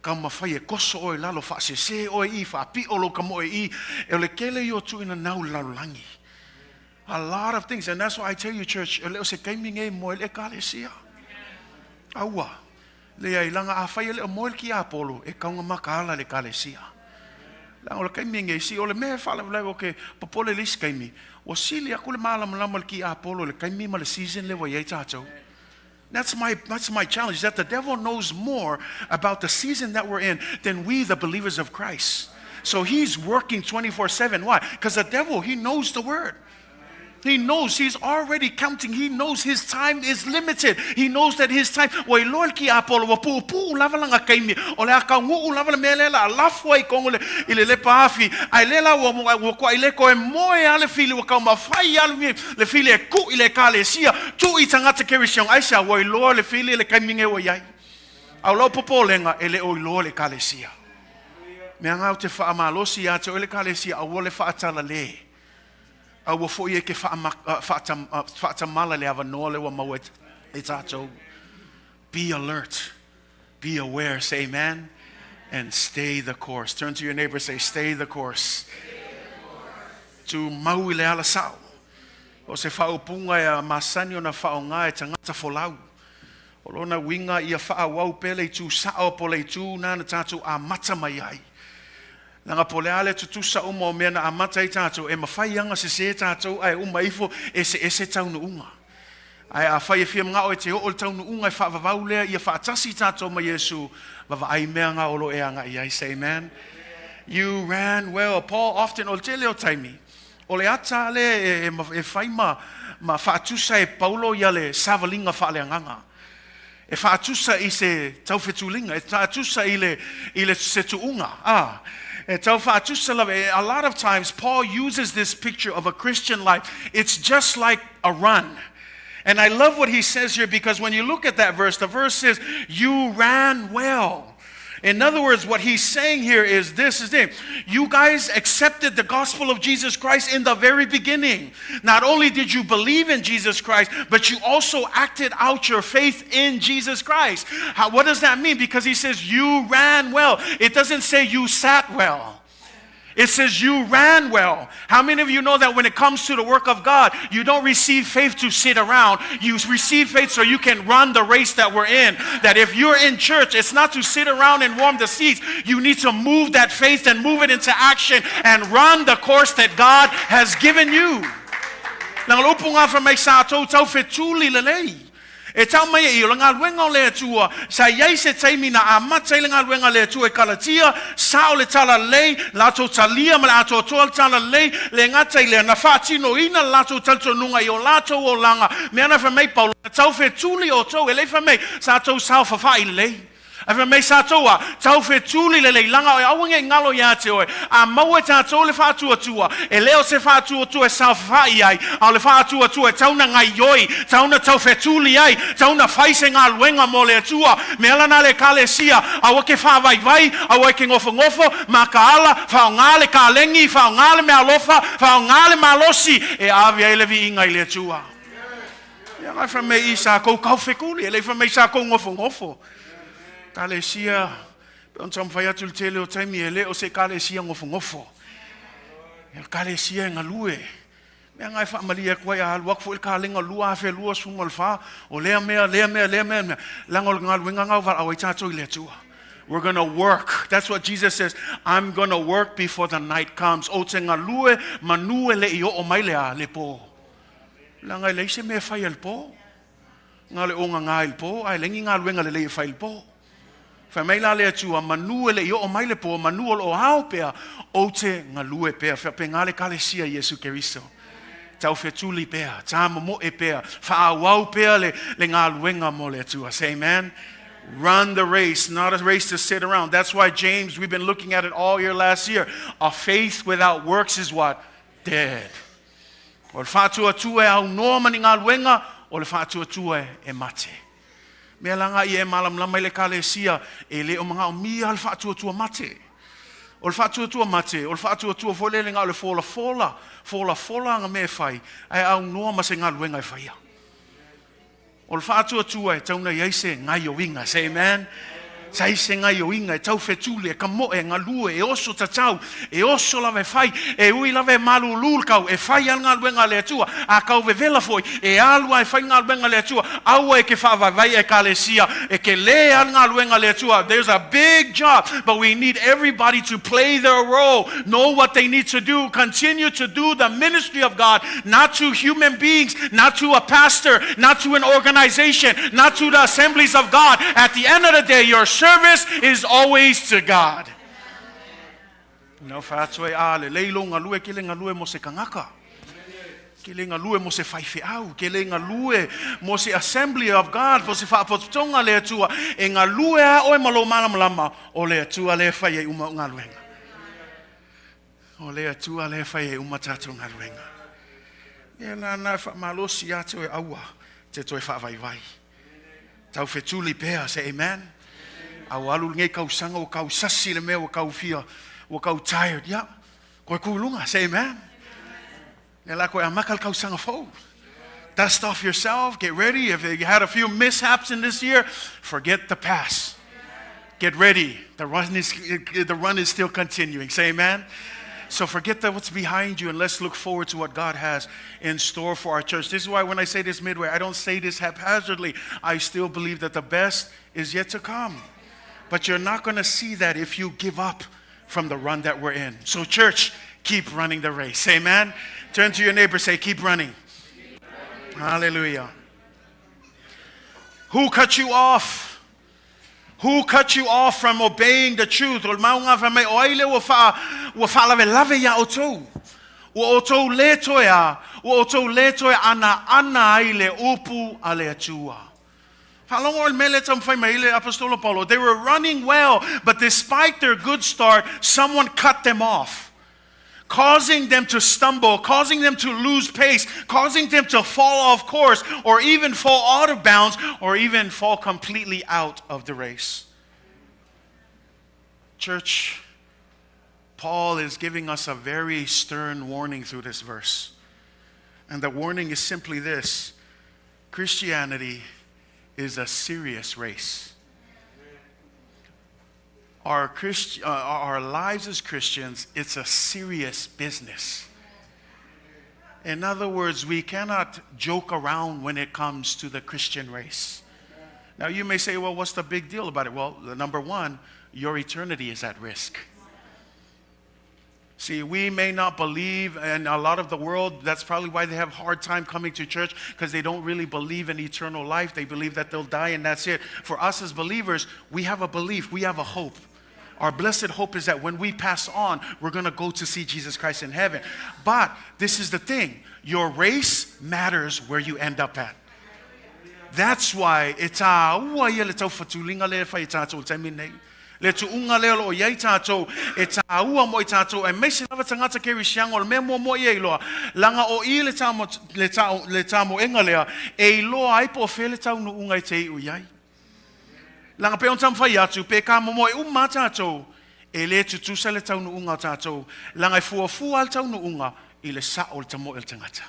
Kama fai e koso o e lalo fa se o e fa pi o lo kamo e le kele yo tu ina nau langi. A lot of things, and that's why I tell you, church, le se kaiming e mo le Kalatia. Awa le ai langa a fai le mo ki apolo e kaunga makala le Kalatia. La o le kaiming e si o le me fa le o ke popole lis kaimi. O sili aku le malam ki apolo le kaimi ma le season le wa ye tato. That's my challenge, that the devil knows more about the season that we're in than we, the believers of Christ. So he's working 24/7. Why? Because the devil, he knows the word. He knows, he's already counting. He knows his time is limited. He knows that his time. Wai lol ki apolo wa pu lava langa kaimi. Ole aka ngu lava le melela lafwa I kongole ile le paafi. Ai lela wa kwa ile ko e moe ale fili wa ka mafai ale le fili e ku ile Kalatia. Tu I tangata kerisiong aisa wai lol le fili le kaimi nge wa yai. Au lo popo lenga ele o lol le Kalatia. Me anga te fa amalosi ya te ole Kalatia a wole fa atala le. Awa fo ye ke fa mala le ava nole wa mawet itato. Be alert, be aware, say amen, and stay the course. Turn to your neighbor, say stay the course. Tumau le Ala Sao. O se fa upunga ya masani ona fa onga e tangata folau. O lona winga ia fa wau pele tu sao pole tu na tatu a mata mai ai. Nanga pole ale tutusa uma o mea na amata I tātou e mawhai anga se tātou ai uma ifo e se taunu unga. Ai a whai e whia mga o e te o taunu unga e whaavavau lea I a whaatasi tātou ma Yesu wawa ai mea ngā olo e anga I say amen. You ran well. Paul often o te leo taimi. O le ata le e whai ma whaatusa e Paulo ia le savalinga whaaleanganga. E whaatusa I se tauwhetulinga. E whaatusa I le se tuunga. A lot of times, Paul uses this picture of a Christian life. It's just like a run. And I love what he says here, because when you look at that verse, the verse says, you ran well. In other words, what he's saying here is this is it. You guys accepted the gospel of Jesus Christ in the very beginning. Not only did you believe in Jesus Christ, but you also acted out your faith in Jesus Christ. What does that mean? Because he says you ran well. It doesn't say you sat well. It says you ran well. How many of you know that when it comes to the work of God, you don't receive faith to sit around. You receive faith so you can run the race that we're in. That if you're in church, it's not to sit around and warm the seats. You need to move that faith and move it into action and run the course that God has given you. E tau mai e o ngā luenga o le atua, sa iei se teimi na amata i le ngā luenga le atua e Kalatia, sa o le tala lei, lato talia ma le ato toa tala lei, le ngata i le na whaatino ina lato taltonunga i o lato o langa, me ana whamei Paulo, tau whe tuli o tau, e le whamei, sa tau sao whawha i lei. Ave me sa toa tau fe tuli le langa o awange ngalo ya te oe a mau e tātou le whātua tua e leo se whātua tua e sa whai ai a le whātua tua e tauna ngai yoi tauna tau fe tuli ai tauna whaise ngā luenga mo le tua me alana le Kalatia a wake whawai vai a wake ngofo ma ka ala whao ngale ka lengi whao ngale me alofa whao ngale malosi e awia e levi inga i le tua ia ngai whame i sa kou kau whekuli e le whame i sa kou ngofo Kalatia, on tam fai atu tele o taimi e le o se Kalatia ngofo. Kalatia ngalue. Me ngai fa malia kwa ya luak fo ka lenga lua fe lua sumal fa o le mea langol ngal winga ngau va awai tato le tua. We're going to work. That's what Jesus says. I'm going to work before the night comes. O te ngalue manue le io o mai le po. Langai le se me fai el po. Ngale o ngai el po, ai lengi ngal winga le fai el po. Whamaila le atua, manua le io o maile po, manua o hao pea, o te ngalue pea, whapengale Kalatia Yesu Keristo. Tau whetuli pea, tā mo e pea, whaawau pea le ngā luenga mo le atua. Say amen. Run the race, not a race to sit around. That's why James, we've been looking at it all year last year. A faith without works is what? Dead. O le whātua tua e au noa mani ngā luenga, o le whātua tua e mate. Mea langa I e malam lama I le Kalatia e le o mga o mia al whaatua tua mate. O le whaatua tua mate, o le whaatua tua fole le ngā o le fola nga me whai, ai au noa ma se ngā luenga e whaia. O le whaatua tua e tauna iaise ngai o inga, say amen. Sai se ngai o inga e tau whetuli e kamo e ngā lue e oso tatau e oso lawe whai e ui lawe malu lul kau e whai al ngā luenga le atua a kau vevela foi e alua e whai ngā luenga le atua aua e ke whawai e Kalatia e ke le al ngā luenga le atua. There's a big job, but we need everybody to play their role, know what they need to do, continue to do the ministry of God, not to human beings, not to a pastor, not to an organization, not to the assemblies of God. At the end of the day, your service is always to God. No fatwe ale leilo ngalue kile ngalue mo se kangaka. Kile ngalue mo se faife au, kile ngalue mo se assembly of God, mo se fa potonga le atua e ngalue a o malo malama o le atua le fai uma ngaluenga. O le atua le fai uma tatu ngaluenga. Ela na fa malosi atu e aua te toi fa vai vai. Tau fetuli pea, say amen. Au alu ngai kau sanga o kau sasi le mea o kau fia o kau tired ya koe kulunga, say amen. Nela koe amakal kau sanga fo. Dust off yourself, get ready. If you had a few mishaps in this year, forget the past. Get ready. The run is still continuing, say amen. So forget what's behind you and let's look forward to what God has in store for our church. This is why when I say this Midway, I don't say this haphazardly. I still believe that the best is yet to come. But you're not going to see that if you give up from the run that we're in. So church, keep running the race. Amen. Turn to your neighbor, say, keep running. Hallelujah. Who cut you off? Who cut you off from obeying the truth? O maunga fa mai oile wa fa lave ya oto. O oto le toya, o oto le toya ana ai le upu ale atua. They were running well, but despite their good start, someone cut them off, causing them to stumble, causing them to lose pace, causing them to fall off course, or even fall out of bounds, or even fall completely out of the race. Church, Paul is giving us a very stern warning through this verse. And the warning is simply this: Christianity is a serious race. Our lives as Christians, it's a serious business. In other words, we cannot joke around when it comes to the Christian race. Now you may say, well, what's the big deal about it? Well, number one, your eternity is at risk. See, we may not believe, and a lot of the world, that's probably why they have a hard time coming to church, because they don't really believe in eternal life. They believe that they'll die and that's it. For us as believers, we have a belief, we have a hope. Our blessed hope is that when we pass on, we're going to go to see Jesus Christ in heaven. But this is the thing, your race matters where you end up at. That's why it's Letu unga lelo yai tato e taua mo tato e mesi lava tangata ke risiango le memo mo ye loa langa o I le tamo engalea e loa ai po fele tau no unga te u yai langa pe on tam fai atu pe ka mo e tato e le tutu sele tau no unga tato langa fu al tau no unga I le sa ol tamo el tangata.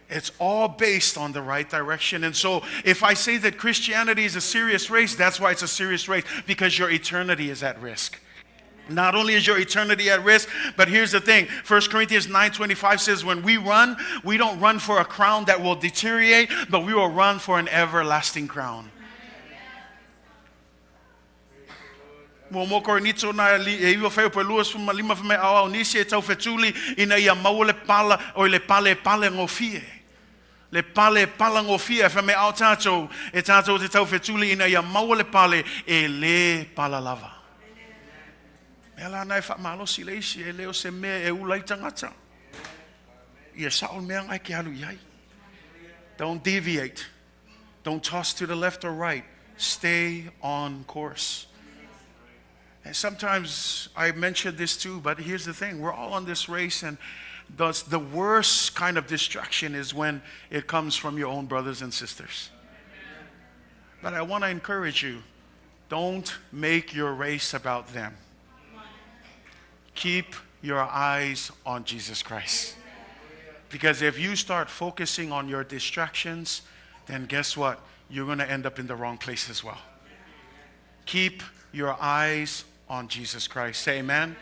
It's all based on the right direction. And so if I say that Christianity is a serious race, that's why it's a serious race, because your eternity is at risk. Not only is your eternity at risk, but here's the thing. 1 Corinthians 9:25 says, when we run, we don't run for a crown that will deteriorate, but we will run for an everlasting crown. Mo korinito na e iwa fai pe luas fuma lima fme awa onisi e tau fetuli ina ia maule pala o le pale ngofie. Le pale ngofie fme au tato e tato te tau fetuli ina ia maule pale e le pala lava. Ela nai fa malo silesi e leo se me e ulai tangata. Ia saul mea ngai ke halu iai. Don't deviate. Don't toss to the left or right. Stay on course. And sometimes I mention this too, but here's the thing. We're all on this race, and the worst kind of distraction is when it comes from your own brothers and sisters. But I want to encourage you, don't make your race about them. Keep your eyes on Jesus Christ. Because if you start focusing on your distractions, then guess what? You're going to end up in the wrong place as well. Keep your eyes on Jesus Christ. Say amen.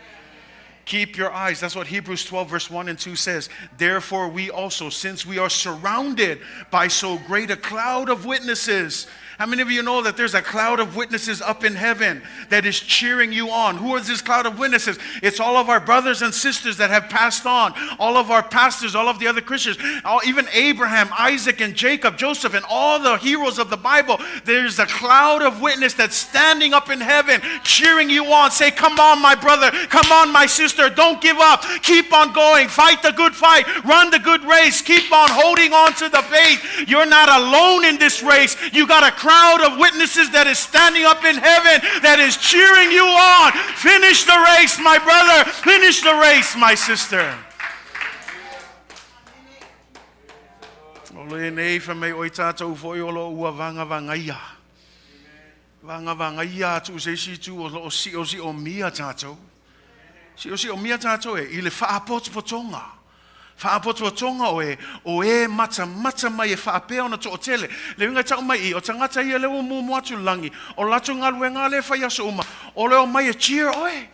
Keep your eyes. That's what Hebrews 12 verse 1 and 2 says. Therefore we also, since we are surrounded by so great a cloud of witnesses. How many of you know that there's a cloud of witnesses up in heaven that is cheering you on? Who is this cloud of witnesses? It's all of our brothers and sisters that have passed on. All of our pastors, all of the other Christians, even Abraham, Isaac, and Jacob, Joseph, and all the heroes of the Bible. There's a cloud of witness that's standing up in heaven, cheering you on. Say, come on, my brother. Come on, my sister. Don't give up. Keep on going. Fight the good fight. Run the good race. Keep on holding on to the faith. You're not alone in this race. You got a crowd of witnesses that is standing up in heaven that is cheering you on. Finish the race, my brother. Finish the race, my sister. Whaapototonga o e mata mai e whaapea ona to o tele. Le winga tau mai I o tangata ia lewa mu atu langi. O latu ngalue ngale whai aso uma. O leo mai e cheer oe.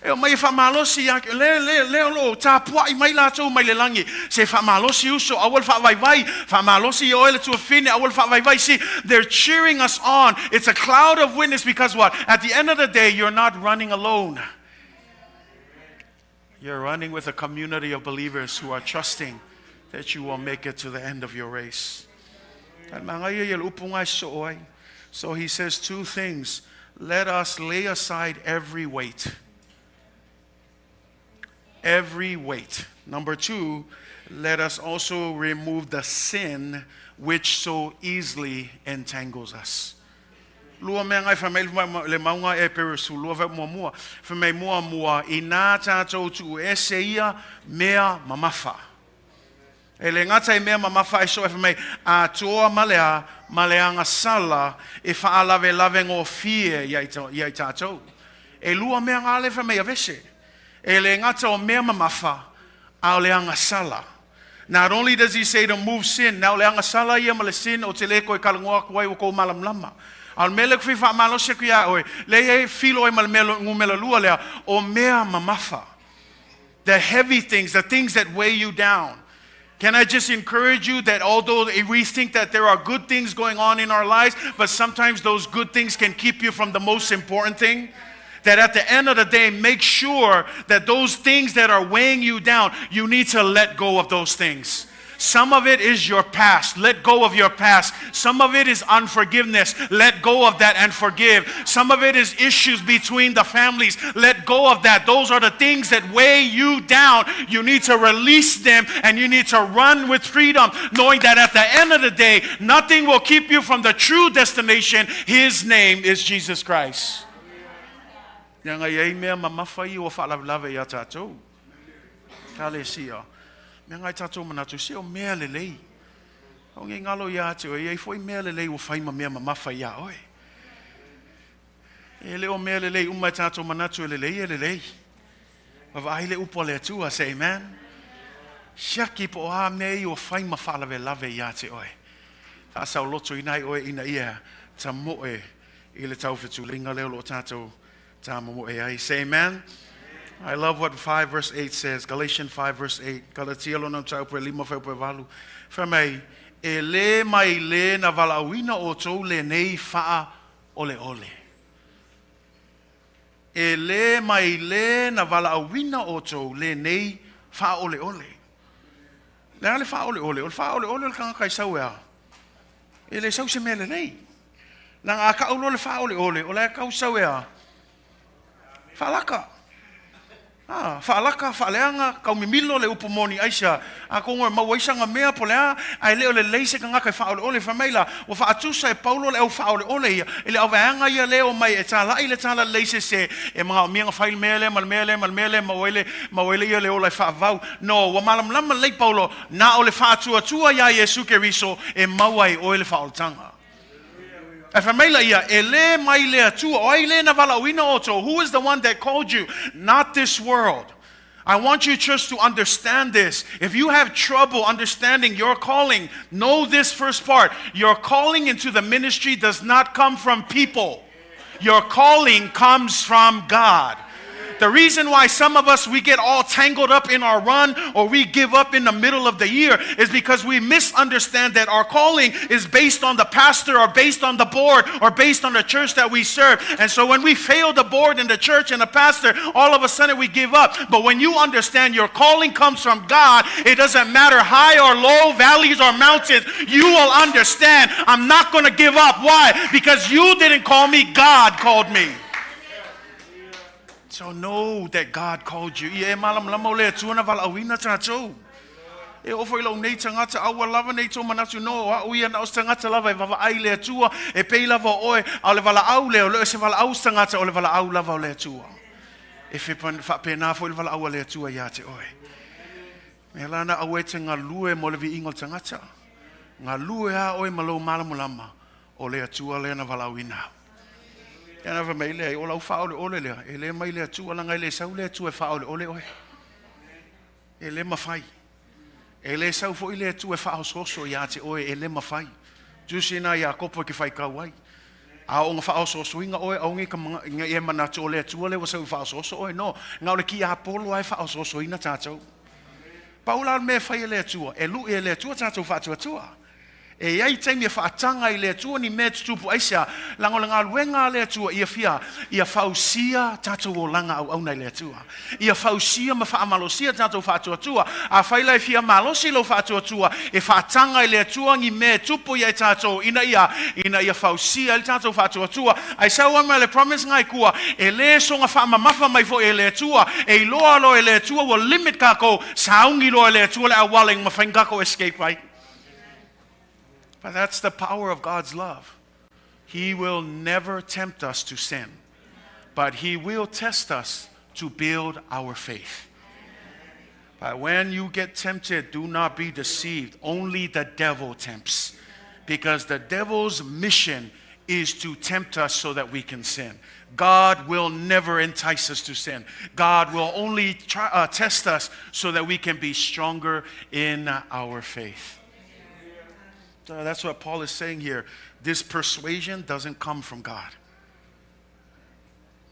E o mai e whamalosi yake. Leo lo tāpua I mai lato mai le langi. Se whamalosi uso awal whawaivai. Whamalosi o ele tu a fine awal whawaivai. See, they're cheering us on. It's a cloud of witness because what? At the end of the day, you're not running alone. You're running with a community of believers who are trusting that you will make it to the end of your race. So he says two things. Let us lay aside every weight. every weight. Number 2, let us also remove the sin which so easily entangles us. Lua mea ngai whamei le maunga e peresu, lua vau mua, whamei mua, I nā tātou tu e se ia mea mamafa. E le ngata I mea mamafa e so e whamei a toa maleanga sala e whaalawe lawe ngō fie iai tātou. E lua mea ngā le whamei a vese. E le ngata o mea mamafa a leanga sala. Not only does he say to move sin, now leanga sala ia ma le sin o te le koe kalangoa kuai o kou malam lama. Al mele kui wha malo se kuia oe, le e filo e ngumela lua lea, o mea mamafa. The heavy things, the things that weigh you down. Can I just encourage you that although we think that there are good things going on in our lives, but sometimes those good things can keep you from the most important thing? That at the end of the day, make sure that those things that are weighing you down, you need to let go of those things. Some of it is your past. Let go of your past. Some of it is unforgiveness. Let go of that and forgive. Some of it is issues between the families. Let go of that. Those are the things that weigh you down. You need to release them and you need to run with freedom, knowing that at the end of the day, nothing will keep you from the true destination. His name is Jesus Christ. Yang ai mea mamawhai o whaalawlawe ia tātou. Kalatia. Mea ngai tātou manatu se o mea lelei. Au ngai ngalo ia te o iei foi mea lelei o whaima mea mamawhai ia oe. E leo mea lelei umai tātou manatu e lelei. Wawa aile upo le atua, say amen. Siaki po a mea o whaima whaalawe ia te oe. Tāsau loto inai oe ina ia ta moe I le tauwhitu linga leo lo tātou. Say amen. I love what 5 verse 8 says. Galatians 5 verse 8. Galatia lo nam tau pre lima feu pre valu. Whamei, e le mai le na walauina o tau le nei faa ole ole. E le mai le na walauina o tau le nei faa ole ole. Le ale faa ole ole. Ole faa ole ole le kanga kai sau ea. E le sau se me le nei. Nang a ka ulo le faa ole ole. Ole a kau sau ea. Falaka. Falaka, faleanga, kau mimilo le upomoni aisha. Ako ngoi mawaisanga mea polea, ai leo le leise ka ngaka faole ole famela. O faatusa e Paulo le au faole ole ia. Ele au vaanga ia leo mai e tala ile tala leise se e mga mianga fail mele malmele mawele ia leo le faavau. No, wa malam lama le Paulo na ole faatua tua ia Yesu Keriso e mawai o le faoltanga. Who is the one that called you? Not this world. I want you just to understand this. If you have trouble understanding your calling, know this first part. Your calling into the ministry does not come from people. Your calling comes from God. The reason why some of us, we get all tangled up in our run or we give up in the middle of the year is because we misunderstand that our calling is based on the pastor or based on the board or based on the church that we serve. And so when we fail the board and the church and the pastor, all of a sudden we give up. But when you understand your calling comes from God, it doesn't matter high or low, valleys or mountains, you will understand I'm not going to give up. Why? Because you didn't call me, God called me. So know that God called you. E malam lama le tuana vala awina tātou. E ofo ilo nei tangata awa lava nei tō manatu no. O ia na os tangata lava e vava ai le atua. E pei lava oe au le vala au leo. Leo se vala au tangata o le vala au lava o le atua. E whapena fo le vala au le atua ia te oe. Me lana awe te ngā lue mo le vi ingol tangata. Ngā lue a oe malo malamu lama. O le atua le na vala awina. Yana fa mai le o lau faole ole le e le mai le tu ala ngai le sau le tu e faole ole oe e le mafai e le sau fo ile tu e fa soso ya te oe e le mafai jusina ya kopo ki fai kawai a o nga fa soso inga oe au ngi ka nga e mana tu le tu le wa sau fa soso oe no nga le ki a polo ai fa soso ina tatou Paula me fai le tu e lu e le tu tatou fa tu E ai taimi whaatanga I le tua ni me tutupu aisia, langolanga luenga le tua ia fia, ia fausia tatou o langa au au nei le tua. Ia fausia ma whaamalosia tatou whaatua tua, a whaila fia malosi lo whaatua tua, e whaatanga I le tua ni me tupu ia tatou, ina ia fausia I tatou whaatua tua, ai sau ama le promise ngai kua, e le songa whaamamafa mai fo e le tua, e loa lo e le tua, wa limit kako, saungi lo e le tua le awaling ma whaingako escape ai. But that's the power of God's love. He will never tempt us to sin, but He will test us to build our faith. But when you get tempted, do not be deceived. Only the devil tempts, because the devil's mission is to tempt us so that we can sin. God will never entice us to sin. God will only test us so that we can be stronger in our faith. That's what Paul is saying here. This persuasion doesn't come from God.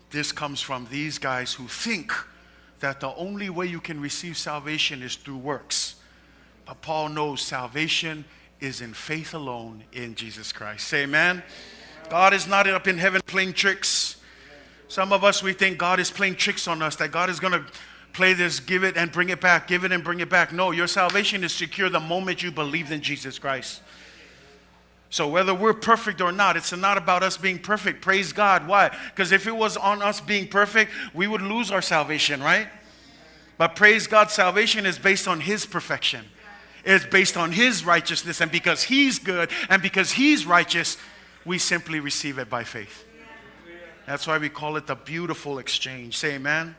This comes from these guys who think that the only way you can receive salvation is through works. But Paul knows salvation is in faith alone in Jesus Christ. Say amen. God is not up in heaven playing tricks. Some of us, we think God is playing tricks on us, that God is going to play this, give it and bring it back, give it and bring it back. No, your salvation is secure the moment you believed in Jesus Christ. So whether we're perfect or not, it's not about us being perfect. Praise God. Why? Because if it was on us being perfect, we would lose our salvation, right? But praise God, salvation is based on His perfection. It's based on His righteousness. And because He's good and because He's righteous, we simply receive it by faith. That's why we call it the beautiful exchange. Say amen.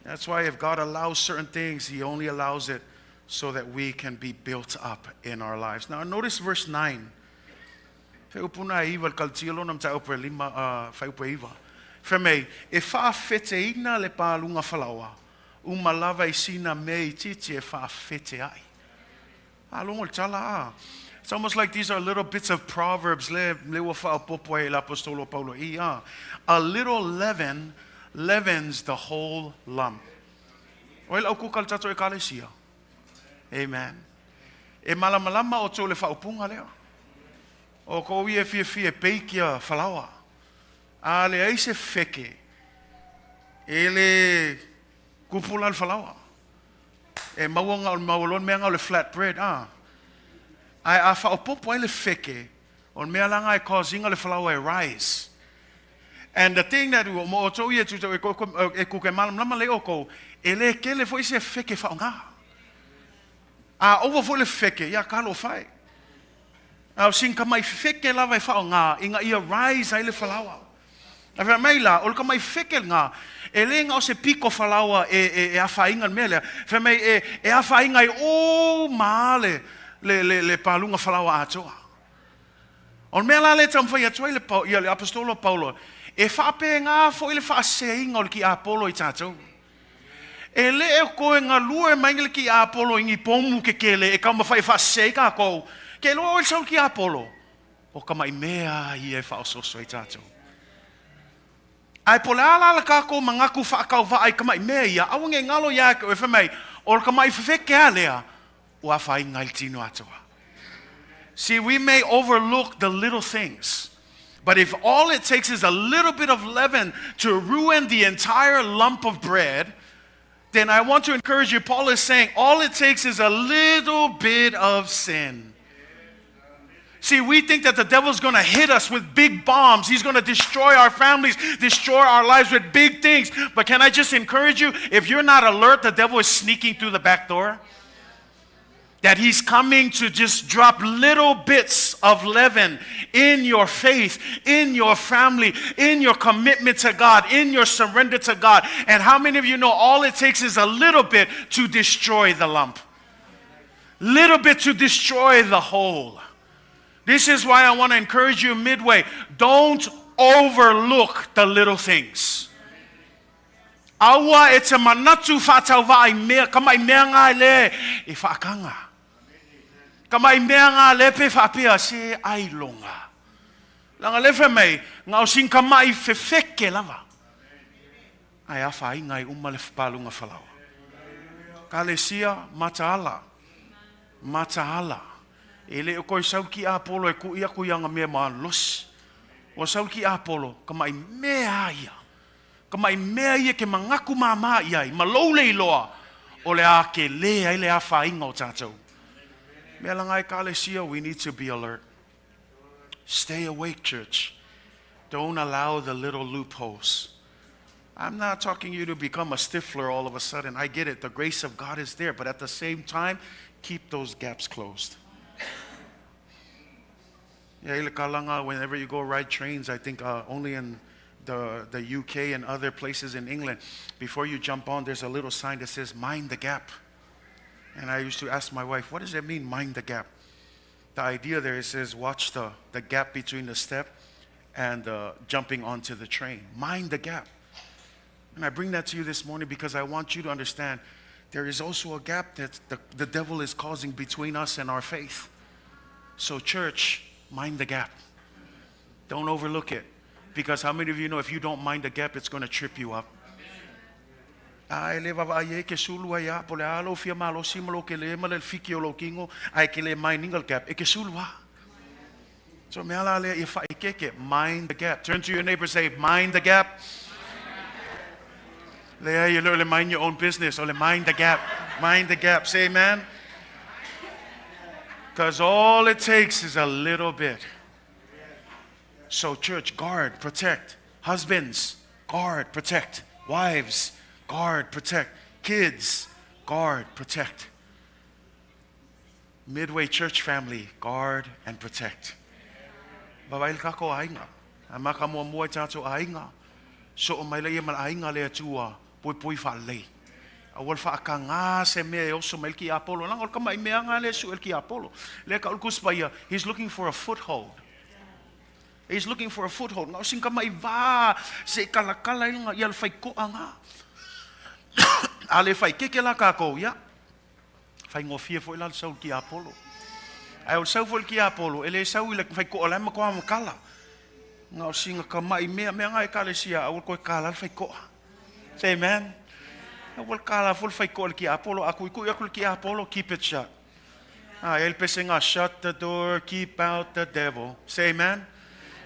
That's why if God allows certain things, He only allows it so that we can be built up in our lives. Now notice verse 9. Feme, e fa fete ina le palunga falawa. Umalava isina me titi e fa fete ai. Along chala. It's almost like these are little bits of proverbs. A little leaven leavens the whole lump. Amen. E malamalama o tole whaupunga leo. O ko ia fia peikia whalawa. A le aise feke. E le kupula whalawa. E mawanga o mawalon mea ngau le flat bread. Ai a whaupopo e le feke. O mea langa e kauzinga le whalawa e rise. And the thing that mo o tau ia tuto e kuke malamalama leo ko. E le kele fo ise feke whaunga. Over for the feke, ya kalo fai. Sing kamai feke lava e whao ngā, inga ia rise ai le whalawa. A whea meila, ol kamai feke ngā, e le ngā o se piko whalawa e a whainga mele. Whea mei e a whainga i o maale le palunga whalawa atoa. On mea la le tam whai atua i le apostolo Paulo, e whape ngā fo i le whaaseinga o le ki Apollo I tātou. E le e koe ngā lua e maingile ki Apollo ingi pomu ke kele e kama whai whasei ka kou. Ke loa o sau ki Apollo. O kama I mea I e whaososo I tātou. Ai pole ala ka kou mangaku whaakau whaai kama I mea ia. Awange ngalo ia ke o e whamei. O kama I wheweke a lea. O a whai ngai tino atoa. See, we may overlook the little things. But if all it takes is a little bit of leaven to ruin the entire lump of bread, then I want to encourage you. Paul is saying all it takes is a little bit of sin. See, we think that the devil's going to hit us with big bombs. He's going to destroy our families, destroy our lives with big things. But can I just encourage you, if you're not alert, the devil is sneaking through the back door. That he's coming to just drop little bits of leaven in your faith, in your family, in your commitment to God, in your surrender to God. And how many of you know all it takes is a little bit to destroy the lump? Little bit to destroy the whole. This is why I want to encourage you, Midway. Don't overlook the little things. Awa e te manatu whātauwa I mea, kama I mea ngā le I whaakanga. Kama I mea ngā le pe whapea se ai longa. Langa lewe mei, ngā o sing kama I whewheke lava. Ai a whai ngai uma le whapalunga whalawa. Kalatia, mataala. Mataala. Ele o koe sau ki Apollo e ku ia ku yanga mea maa los. O sau ki Apollo, ka mai mea ia. Ka mai mea ia ke mangaku mama ia, ma loulei loa. O le a ke lea ile a whainga o tātou. Mea langai Kalatia, we need to be alert. Stay awake, church. Don't allow the little loopholes. I'm not talking you to become a stifler all of a sudden. I get it. The grace of God is there. But at the same time, keep those gaps closed. Whenever you go ride trains, I think only in the UK and other places in England, before you jump on, there's a little sign that says, mind the gap. And I used to ask my wife, what does it mean, mind the gap? The idea there, it says, watch the gap between the step and jumping onto the train. Mind the gap. And I bring that to you this morning because I want you to understand there is also a gap that the devil is causing between us and our faith. So church, mind the gap. Don't overlook it. Because how many of you know if you don't mind the gap, it's going to trip you up? So mind the gap. Turn to your neighbor and say, mind the gap. You mind your own business. Or mind the gap. Mind the gap. Say amen. Because all it takes is a little bit. So church, guard, protect. Husbands, guard, protect. Wives, guard, protect. Kids, guard, protect. Midway church family, guard and protect. Babail kako ainga. Amaka mo mo tato ainga. So umailay mal ainga le tua, pui falei. Awal fa akanga se me also melki Apollo. Lang ol kamay me nga le su elki Apollo. Le ka ulkus pa he's looking for a foothold. He's looking for a foothold. Now sing kamay va se kalakala nga yal fai ko anga. Ale fai kekela kako ya. Fai ngofia fo ilal sau ki Apollo. Ai ol sau fo ki Apollo. Ele sau ilak fai ko ala ma ko makala. Nga sing kamay me nga e Kalatia awal ko kala fai ko. Say amen. Awal kala full fai ko ki Apollo. Aku ki Apollo, keep it shut. El pesenga, shut the door, keep out the devil. Say amen.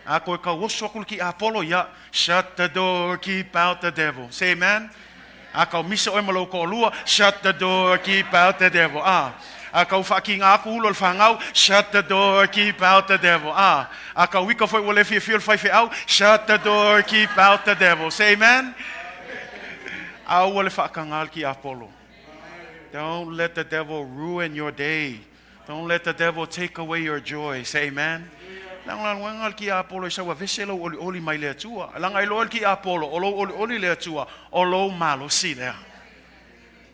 Ako ka wosokul ki Apollo ya, shut the door, keep out the devil. Say amen. Ako misa oy maloko lua, shut the door, keep out the devil. Ako fucking aku ulol fangau, shut the door, keep out the devil. Ako wika foi wole feel five out, shut the door, keep out the devil. Say amen. Aw wole fakangal ki Apollo. Don't let the devil ruin your day. Don't let the devil take away your joy. Say amen. Lang wangal ki Apollo sa wa veselo oli mai le tua. Lang ai lo ki Apollo oli le tua. Olo malo si le.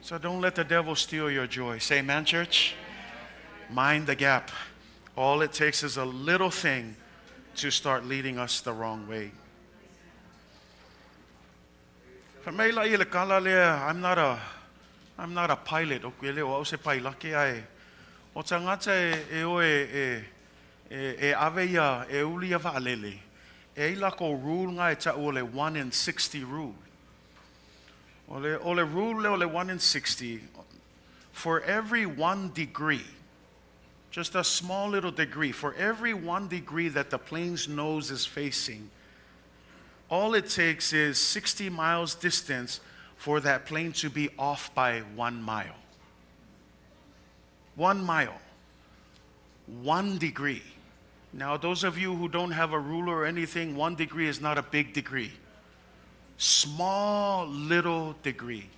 So don't let the devil steal your joy. Say amen, church. Mind the gap. All it takes is a little thing to start leading us the wrong way. I'm not a pilot. Okay, leo se pailaki ai. O tangata e aveia e ulia valele. E ilako rule nga ta ole 1 in 60 rule. Ole rule ole 1 in 60. For every 1 degree, just a small little degree, for every 1 degree that the plane's nose is facing, all it takes is 60 miles distance for that plane to be off by 1 mile. 1 mile. 1 degree. Now, those of you who don't have a ruler or anything, 1 degree is not a big degree. Small little degree.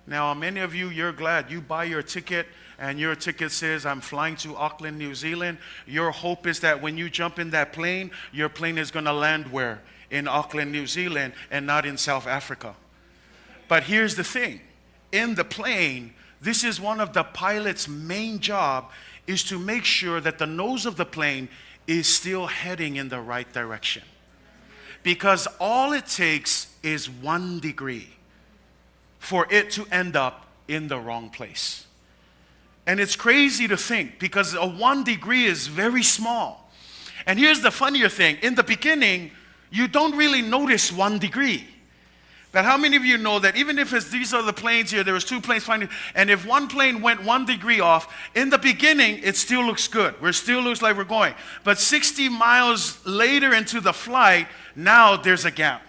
Now, many of you, you're glad. You buy your ticket and your ticket says, I'm flying to Auckland, New Zealand. Your hope is that when you jump in that plane, your plane is going to land where? In Auckland, New Zealand, and not in South Africa. But here's the thing. In the plane, this is one of the pilot's main job, is to make sure that the nose of the plane is still heading in the right direction. Because all it takes is 1 degree for it to end up in the wrong place. And it's crazy to think, because a 1 degree is very small. And here's the funnier thing. In the beginning, you don't really notice 1 degree. But how many of you know that even if these are the planes here, there was 2 planes flying, and if one plane went 1 degree off, in the beginning, it still looks good. It still looks like we're going. But 60 miles later into the flight, now there's a gap.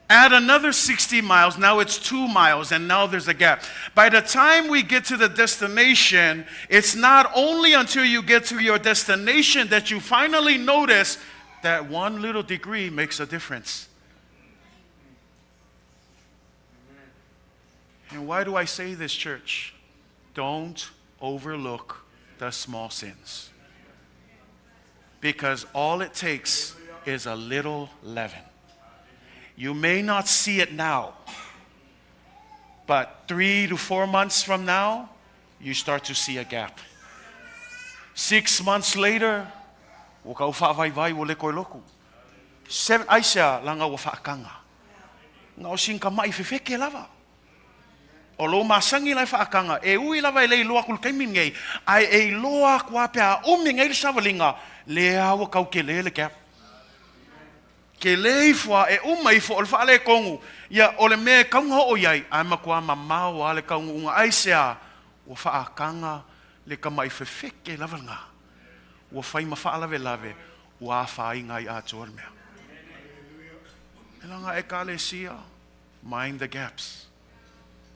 Add another 60 miles, now it's 2 miles, and now there's a gap. By the time we get to the destination, it's not only until you get to your destination that you finally notice that 1 little degree makes a difference. And why do I say this, church? Don't overlook the small sins. Because all it takes is a little leaven. You may not see it now, but 3 to 4 months from now, you start to see a gap. 6 months later, waka whawaiwai wo leko loku. 7 aisa langa wo whaakanga. Nga o sinka mai fefeke lava. O lo masangi lai whaakanga, e ui lava e lei loa kul kaimingei, ai e loa kua pia umi ngai sawalinga, lea wa kau ke lele kia. Ke lei fua e umai fo o le whaale kongu, ia o le me kaunga o iai, ai makua mamau a le kaungu unga aisea, wa whaakanga le kamai whewheke lava ngā. Wa whai ma whaalawe lave, wa whai ngai a tuar mea. Elanga e Kalatia, mind the gaps.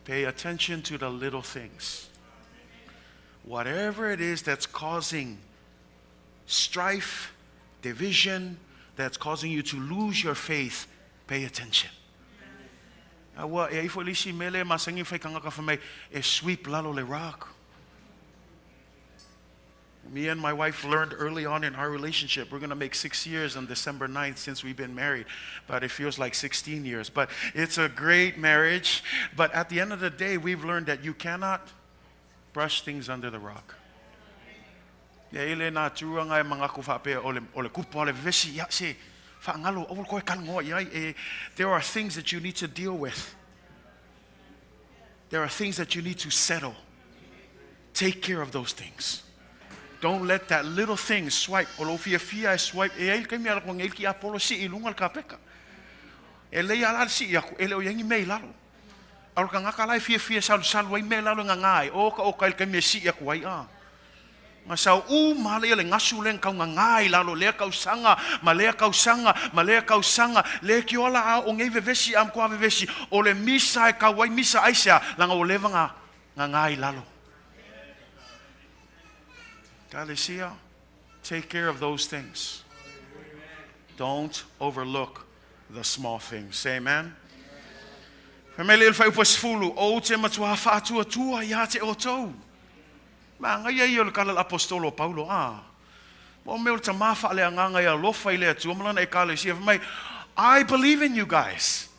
Pay attention to the little things. Whatever it is that's causing strife, division, that's causing you to lose your faith, pay attention. Awa e ifo lisi mele masangi fai kanga ka famai e sweep lalo le rock. Me and my wife learned early on in our relationship. We're going to make 6 years on December 9th since we've been married. But it feels like 16 years. But it's a great marriage. But at the end of the day, we've learned that you cannot brush things under the rock. There are things that you need to deal with. There are things that you need to settle. Take care of those things. Don't let that little thing swipe. Olo fia swipe. E ai kai mea ko ngel ki apolo si ilungal ka peka. E le ala si aku ele o yangi mei lalo. Alo ka ngaka lai fia salu ai mei lalo ngai. O ka kai mea si aku ai a. Ma sau male le ngasu len kau ngai lalo le kau sanga, ma le kau sanga, le ki ola a o ngei vevesi am ko vevesi. O le misa e ka wai misa aisa langa o levanga ngai lalo. Kalatia, take care of those things. Don't overlook the small things. Say amen. Family il fai fulu o te matua fatua tua ya te o tou. Ma ngai ai o kala apostolo Paulo Mo me o te mafa le nganga ia lofa ile tu malana e Kalatia mai. I believe in you guys.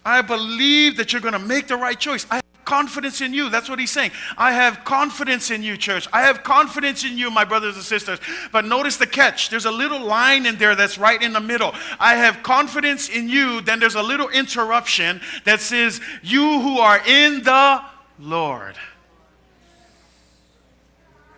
I believe that you're going to make the right choice. I have confidence in you. That's what he's saying. I have confidence in you, church. I have confidence in you, my brothers and sisters. But notice the catch. There's a little line in there that's right in the middle. I have confidence in you. Then there's a little interruption that says, you who are in the Lord.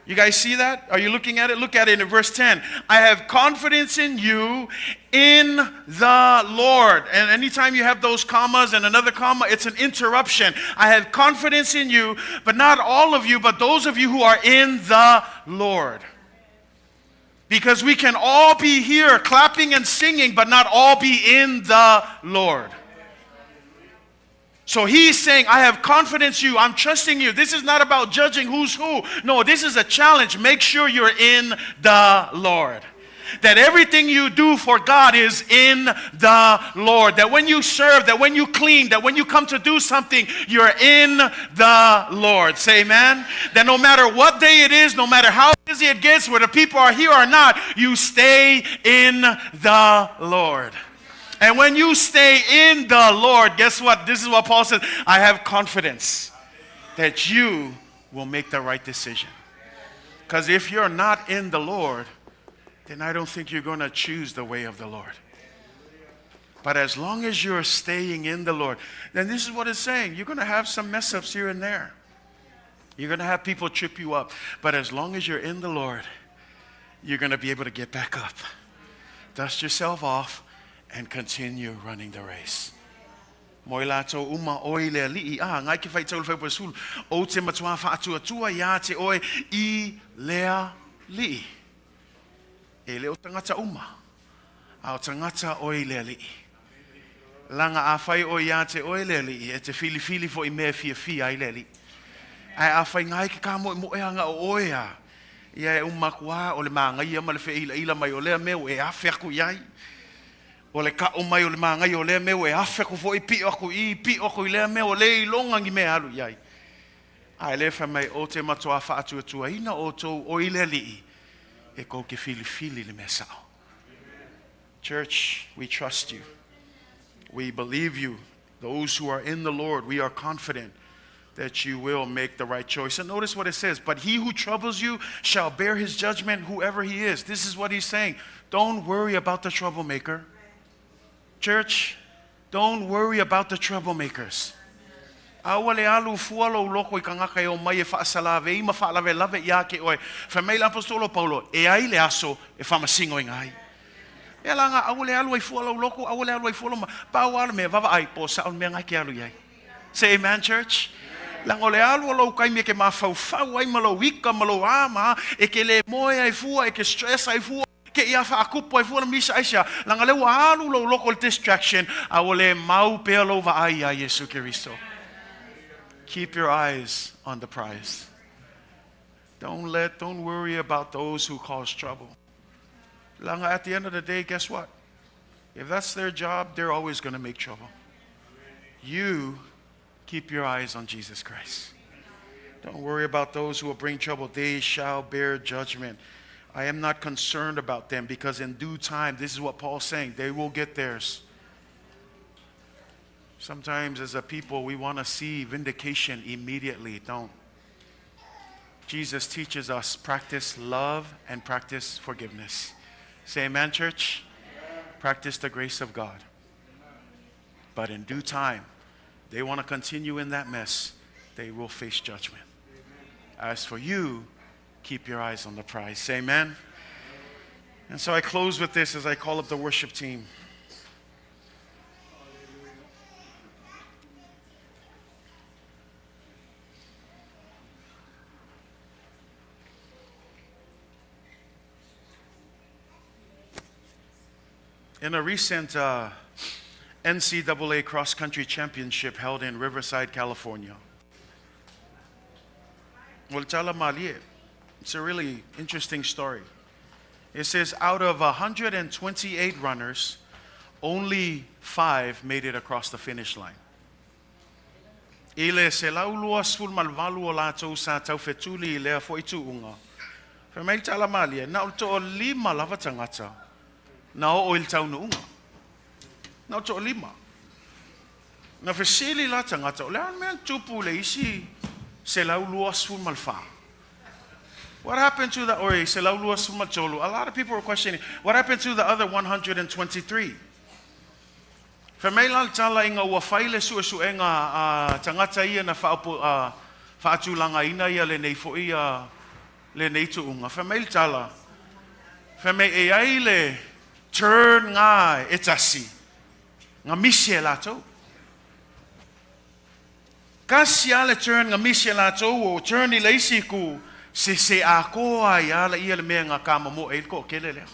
You guys see that? Are you looking at it? Look at it in verse 10. I have confidence in you in the Lord. And anytime you have those commas and another comma, it's an interruption. I have confidence in you, but not all of you, but those of you who are in the Lord. Because we can all be here clapping and singing, but not all be in the Lord. So he's saying, I have confidence in you. I'm trusting you. This is not about judging who's who. No, this is a challenge. Make sure you're in the Lord. That everything you do for God is in the Lord. That when you serve, that when you clean, that when you come to do something, you're in the Lord. Say amen. That no matter what day it is, no matter how busy it gets, whether people are here or not, you stay in the Lord. And when you stay in the Lord, guess what? This is what Paul says. I have confidence that you will make the right decision. Because if you're not in the Lord, then I don't think you're going to choose the way of the Lord. But as long as you're staying in the Lord, then this is what it's saying. You're going to have some mess ups here and there. You're going to have people trip you up. But as long as you're in the Lord, you're going to be able to get back up. Dust yourself off and continue running the race. Mo la to uma oi le li ngai ki fai tau fai pasul o te matua fa atua ia te oi I lea li. E leo tangata uma. Au tangata oi lea li. Langa a fai o ia te oi lea li e te fili fo I mea fia ai lea li. Ai a fai ngai ki ka mo e anga o oia. Ia e umakua o le maanga ia ma le fe ila mai o lea meu e afe aku iai. O le ka o mai o le maanga i o lea meu e afe aku fo I pi aku I lea meu o le ilonga ngi mea alu iai. Ai le fa mai o te matua fa atua ina o tau o I lea li e kou ke fili le mea sao. Church, we trust you. We believe you. Those who are in the Lord, we are confident that you will make the right choice. And notice what it says, but he who troubles you shall bear his judgment, whoever he is. This is what he's saying. Don't worry about the troublemaker. Church, don't worry about the troublemakers. Awale alu fualo loko I kangaka e o mai e whaasalave, I ma whaalave lave ia ke oe. Whamei la apostolo Paulo, e ai le aso e whamasingo I ngai. E langa, awale alu ai fualo loko, awale alu ai fualo ma. Pau alu me vava ai, po saun mea ngai ke alu iai. Say amen, church. Lango le alu alo kai me ke mawhau ai malo wika malo ama e ke le moe ai fua e ke stress ai fua ke ia whaakupo ai fua na misa aisha langa le wa alu lo local distraction a ole mau pea lo va ai a Yesu Kiristo. Keep your eyes on the prize. Don't worry about those who cause trouble. Langa, at the end of the day, guess what? If that's their job, they're always going to make trouble. You keep your eyes on Jesus Christ. Don't worry about those who will bring trouble. They shall bear judgment. I am not concerned about them because in due time, this is what Paul's saying, they will get theirs. Sometimes as a people, we want to see vindication immediately. Don't. Jesus teaches us practice love and practice forgiveness. Say amen, church. Practice the grace of God. But in due time, they want to continue in that mess, they will face judgment. As for you, keep your eyes on the prize. Say amen. And so I close with this as I call up the worship team. In a recent NCAA cross-country championship held in Riverside, California. It's a really interesting story. It says out of 128 runners, only 5 made it across the finish line. Ile se laulua sul malvalu o lātou sa tau fetuli lea fo itu unga. Whamei tala malia, na to o 5 lava tangata, na o il tau nu unga. Na to 5. Na fesili la tangata, o lean mea tupu le isi se laulua sul malfa. What happened to the, or se laulua sul malcholu? A lot of people were questioning, what happened to the other 123? Whamei la tala inga ua whaile su enga tangata ia na whaatulanga ina ia le nei fo ia le nei tu unga. Whamei tala, whamei e ai le turn ngā etasi. Ngā misi e lātou. Kasi ale turn ngā misi e lātou o turn I leisi ku se a koa I ala ia le mea ngā kama mo e ko kele lea.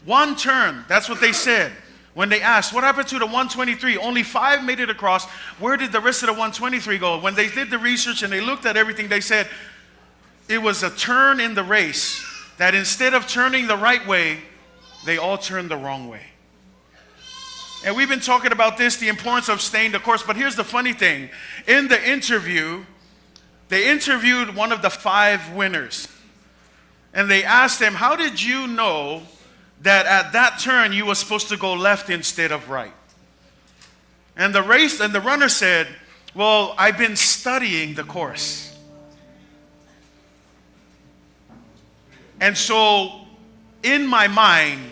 One turn, that's what they said. When they asked, what happened to the 123? Only 5 made it across. Where did the rest of the 123 go? When they did the research and they looked at everything, they said it was a turn in the race that instead of turning the right way, they all turned the wrong way. And we've been talking about this, the importance of staying the course. But here's the funny thing. In the interview, they interviewed one of the 5 winners. And they asked him, how did you know that at that turn you were supposed to go left instead of right? And the runner said, well, I've been studying the course. And so in my mind,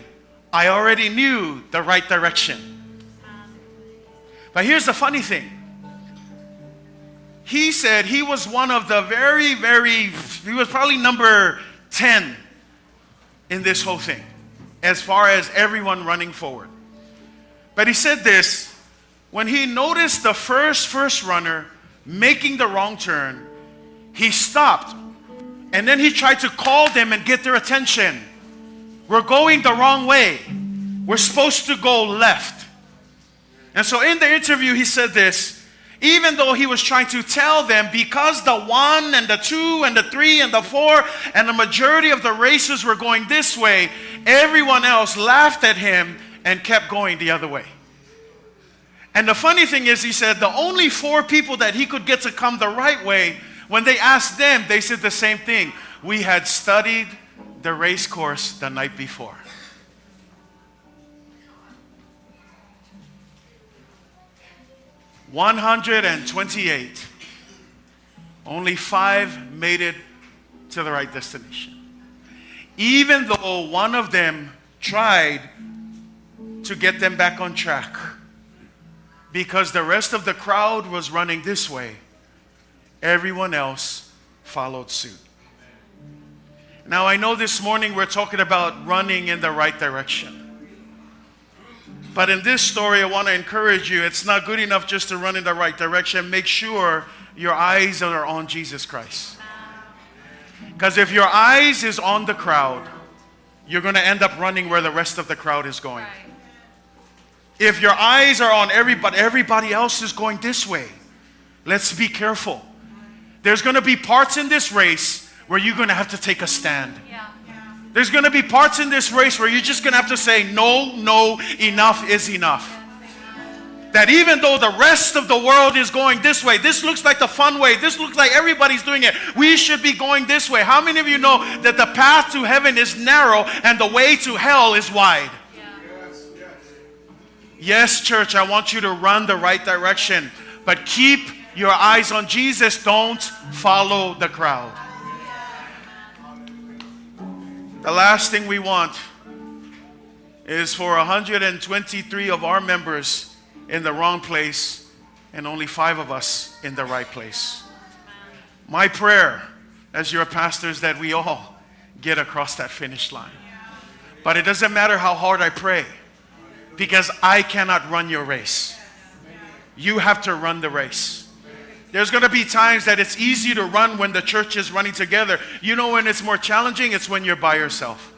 I already knew the right direction. But here's the funny thing. He said he was one of the he was probably number 10 in this whole thing, as far as everyone running forward. But he said this, when he noticed the first runner making the wrong turn, he stopped. And then he tried to call them and get their attention. We're going the wrong way. We're supposed to go left. And so in the interview, he said this, even though he was trying to tell them, because the 1 and the 2 and the 3 and the 4 and the majority of the racers were going this way, everyone else laughed at him and kept going the other way. And the funny thing is, he said the only 4 people that he could get to come the right way, when they asked them, they said the same thing. We had studied the race course the night before. "128. Only 5 made it to the right destination. Even though one of them tried to get them back on track, because the rest of the crowd was running this way, everyone else followed suit." Now, I know this morning we're talking about running in the right direction. But in this story, I want to encourage you, it's not good enough just to run in the right direction. Make sure your eyes are on Jesus Christ. Because if your eyes is on the crowd, you're going to end up running where the rest of the crowd is going. If your eyes are on everybody else is going this way, let's be careful. There's going to be parts in this race where you're going to have to take a stand. There's going to be parts in this race where you're just going to have to say, no, enough is enough. That even though the rest of the world is going this way, this looks like the fun way, this looks like everybody's doing it, we should be going this way. How many of you know that the path to heaven is narrow and the way to hell is wide? Yes, church, I want you to run the right direction, but keep your eyes on Jesus. Don't follow the crowd. The last thing we want is for 123 of our members in the wrong place and only 5 of us in the right place. My prayer as your pastor is that we all get across that finish line. But it doesn't matter how hard I pray, because I cannot run your race. You have to run the race. There's going to be times that it's easy to run when the church is running together. You know when it's more challenging? It's when you're by yourself.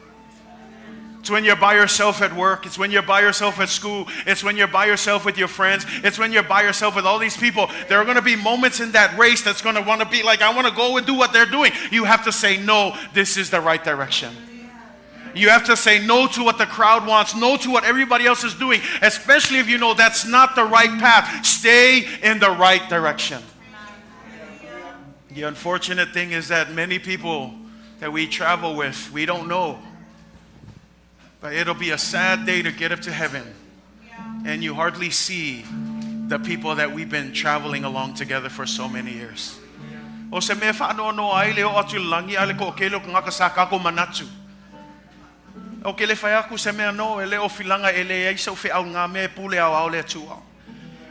It's when you're by yourself at work. It's when you're by yourself at school. It's when you're by yourself with your friends. It's when you're by yourself with all these people. There are going to be moments in that race that's going to want to be like, I want to go and do what they're doing. You have to say, no, this is the right direction. You have to say no to what the crowd wants, no to what everybody else is doing, especially if you know that's not the right path. Stay in the right direction. The unfortunate thing is that many people that we travel with, we don't know. But it'll be a sad day to get up to heaven and you hardly see the people that we've been traveling along together for so many years. O se me whaano no ai leo atu langi ale ko kelo ngaka sakako manatu. O ke le whai aku se mea no e leo filanga e le ei sau whiau ngā me pule au le tu au.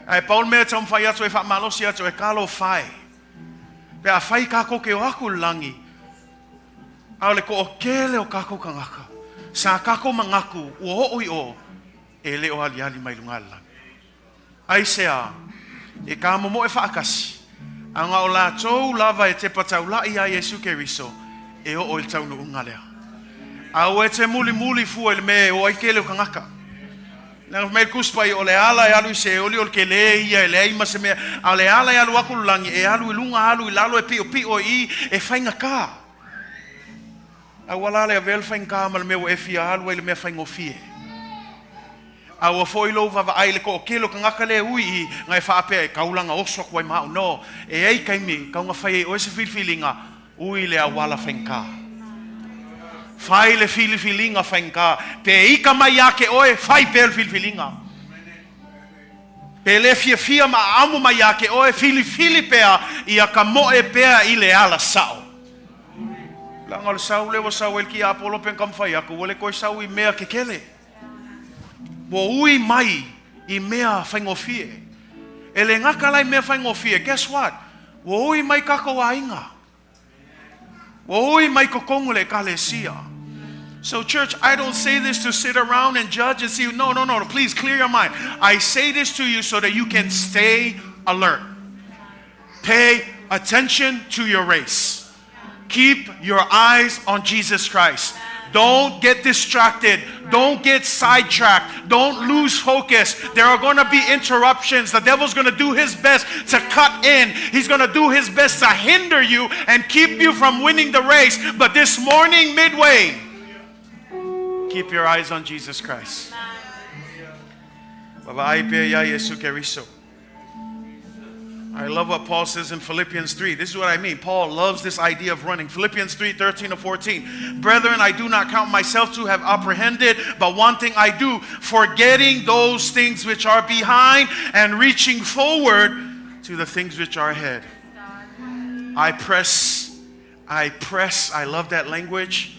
Ai paul mea taum whai atu e wha malosi atu e kalo whai. Pea whai kako ke o aku langi. Au le ko o kele o kako kangaka. Sa kako mangaku o oi o e leo ali ali mai lunga langi. Ai sea e ka momo e whaakasi. Anga o la tau lava e te patau la ia Yesu Keriso e o il tau no unga lea. Au e te muli muli fua il me o ai kele o kangaka. Nang me kuspai o le ala e alu se oli o ke le ia e le ima se me a le ala e alu aku langi e alu i lunga alu i lalo e pio i e whainga ka. A wala le a vel whainga ka ma le me o e fia alu e le me whainga o fie. A wa foi lo va ai le ko kelo kangaka le ui i ngai whaape e kaulanga osok wai mao no e ei kaimi kaunga whai o e se filfilinga ui le a wala whainga. Fai le filfilinga whainga pe ika mai ake oe fai pe le filfilinga. Pe le fia ma amu mai ake oe filifili pea i a ka moe pea i le Ala Sao. Langa le sau le wa sau el ki a polo pen kam whai aku wale koe sau i mea ke kele. Wo ui mai i mea whaingofie. E le ngaka lai mea whaingofie, guess what? Wo ui mai kako a inga. Wo ui mai ko kongole Kalatia. So church, I don't say this to sit around and judge and see. No. Please clear your mind. I say this to you so that you can stay alert. Pay attention to your race. Keep your eyes on Jesus Christ. Don't get distracted. Don't get sidetracked. Don't lose focus. There are going to be interruptions. The devil's going to do his best to cut in. He's going to do his best to hinder you and keep you from winning the race. But this morning, Midway, keep your eyes on Jesus Christ. I love what Paul says in Philippians 3. This is what I mean. Paul loves this idea of running. Philippians 3, 13 to 14. Brethren, I do not count myself to have apprehended, but one thing I do, forgetting those things which are behind and reaching forward to the things which are ahead. I press. I love that language.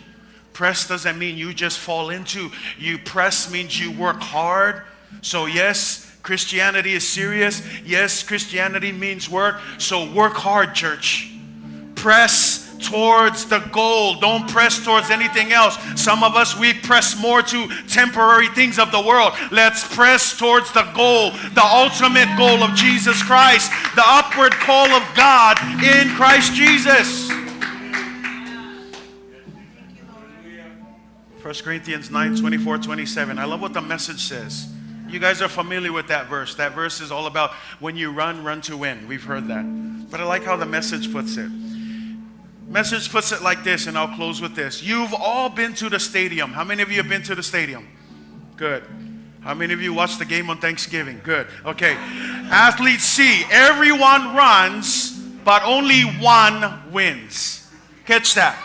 Press doesn't mean you just fall into. You press means you work hard. So yes, Christianity is serious. Yes, Christianity means work. So work hard, church. Press towards the goal. Don't press towards anything else. Some of us, we press more to temporary things of the world. Let's press towards the goal, the ultimate goal of Jesus Christ, the upward call of God in Christ Jesus. 1 Corinthians 9, 24, 27. I love what the Message says. You guys are familiar with that verse. That verse is all about when you run, run to win. We've heard that. But I like how the Message puts it. Message puts it like this, and I'll close with this. You've all been to the stadium. How many of you have been to the stadium? Good. How many of you watched the game on Thanksgiving? Good. Okay. Athletes see, everyone runs, but only one wins. Catch that.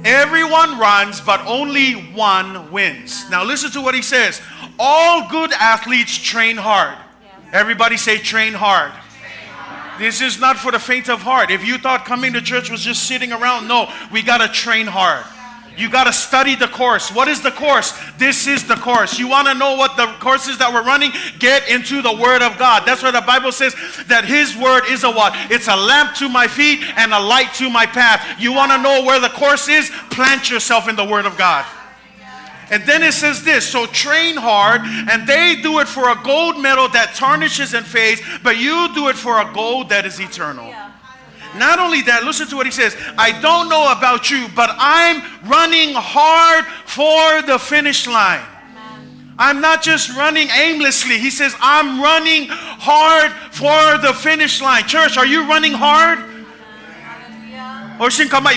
Everyone runs, but only one wins. Now listen to what he says. All good athletes train hard. Everybody say train hard. This is not for the faint of heart. If you thought coming to church was just sitting around, no, we got to train hard. You got to study the course. What is the course? This is the course. You want to know what the course is that we're running? Get into the Word of God. That's why the Bible says that His Word is a what? It's a lamp to my feet and a light to my path. You want to know where the course is? Plant yourself in the Word of God. And then it says this, so train hard, and they do it for a gold medal that tarnishes and fades, but you do it for a gold that is eternal. Yeah. Not only that, listen to what he says. I don't know about you, but I'm running hard for the finish line. Amen. I'm not just running aimlessly. He says, I'm running hard for the finish line. Church, are you running hard? Or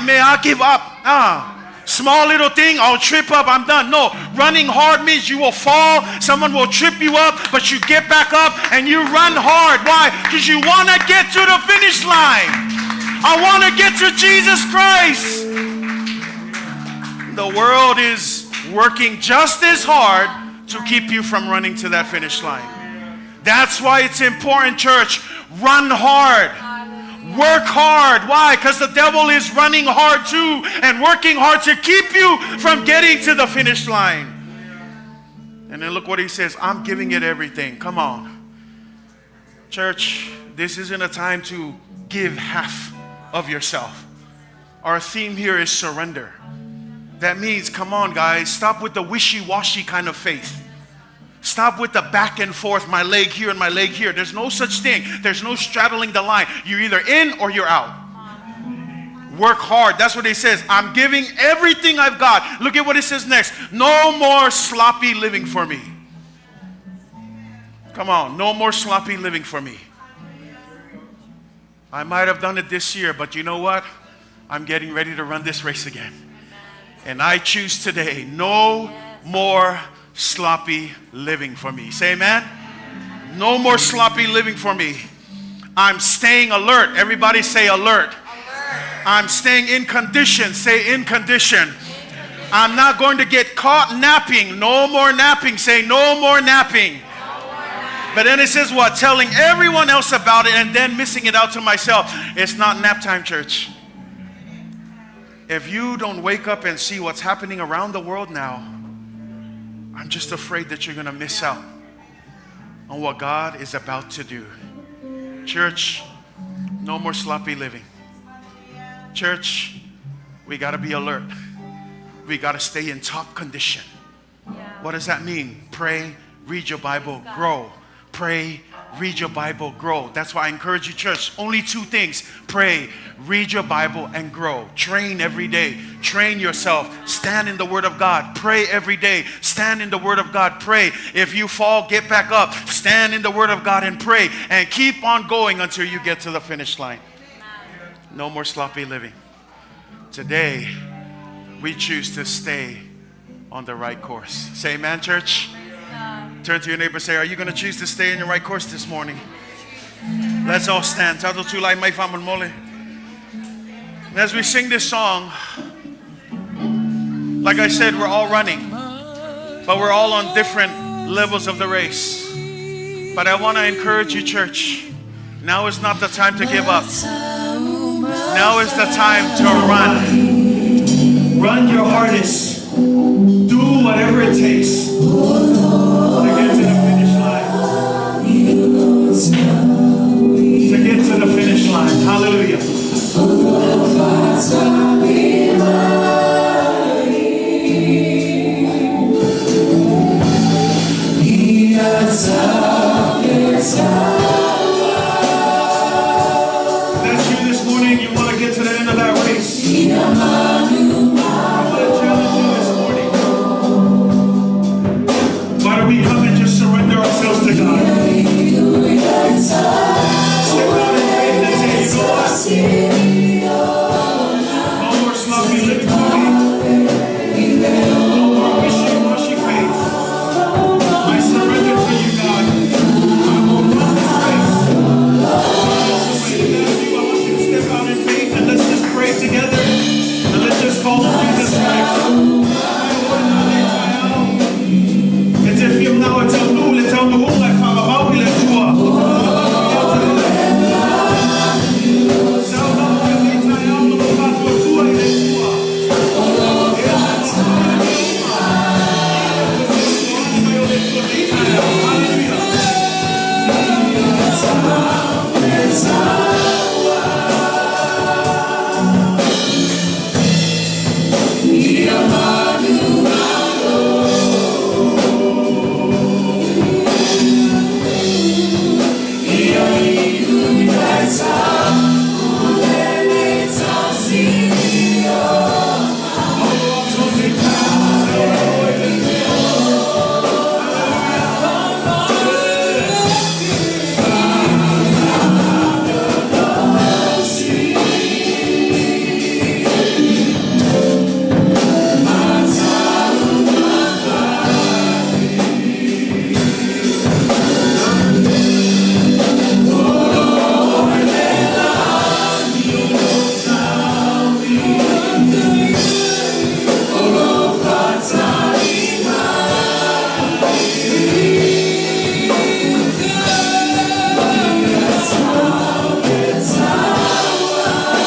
may I give up? Small little thing, I'll trip up, I'm done. No, running hard means you will fall, someone will trip you up, but you get back up and you run hard. Why? Because you want to get to the finish line. I want to get to Jesus Christ. The world is working just as hard to keep you from running to that finish line. That's why it's important, church. Run hard. Work hard. Why? Because the devil is running hard too and working hard to keep you from getting to the finish line. And then look what he says. I'm giving it everything. Come on. Church, this isn't a time to give half of yourself. Our theme here is surrender. That means, come on guys, stop with the wishy-washy kind of faith. Stop with the back and forth, my leg here and my leg here. There's no such thing. There's no straddling the line. You're either in or you're out. Work hard. That's what he says. I'm giving everything I've got. Look at what it says next. No more sloppy living for me. Come on. No more sloppy living for me. I might have done it this year, but you know what? I'm getting ready to run this race again. And I choose today, no more sloppy living for me. Say amen. No more sloppy living for me. I'm staying alert. Everybody say alert. I'm staying in condition. Say in condition. I'm not going to get caught napping. No more napping. Say no more napping. But then it says what? Telling everyone else about it and then missing it out to myself. It's not nap time, church. If you don't wake up and see what's happening around the world now, I'm just afraid that you're going to miss out on what God is about to do. Church, no more sloppy living. Church, we got to be alert. we got to stay in top condition. What does that mean? Pray, read your Bible, grow. Pray, read your Bible, grow. That's why I encourage you, church. Only 2 things. Pray, read your Bible, and grow. Train every day. Train yourself. Stand in the Word of God. Pray every day. Stand in the Word of God. Pray. If you fall, get back up. Stand in the Word of God and pray. And keep on going until you get to the finish line. No more sloppy living. Today, we choose to stay on the right course. Say amen, church. Turn to your neighbor and say, are you going to choose to stay in the right course this morning? Let's all stand. And as we sing this song, like I said, we're all running, but we're all on different levels of the race. But I want to encourage you, church. Now is not the time to give up. Now is the time to run.
Run your hardest. Do whatever it takes to get to the finish line. To get to the finish line. Hallelujah.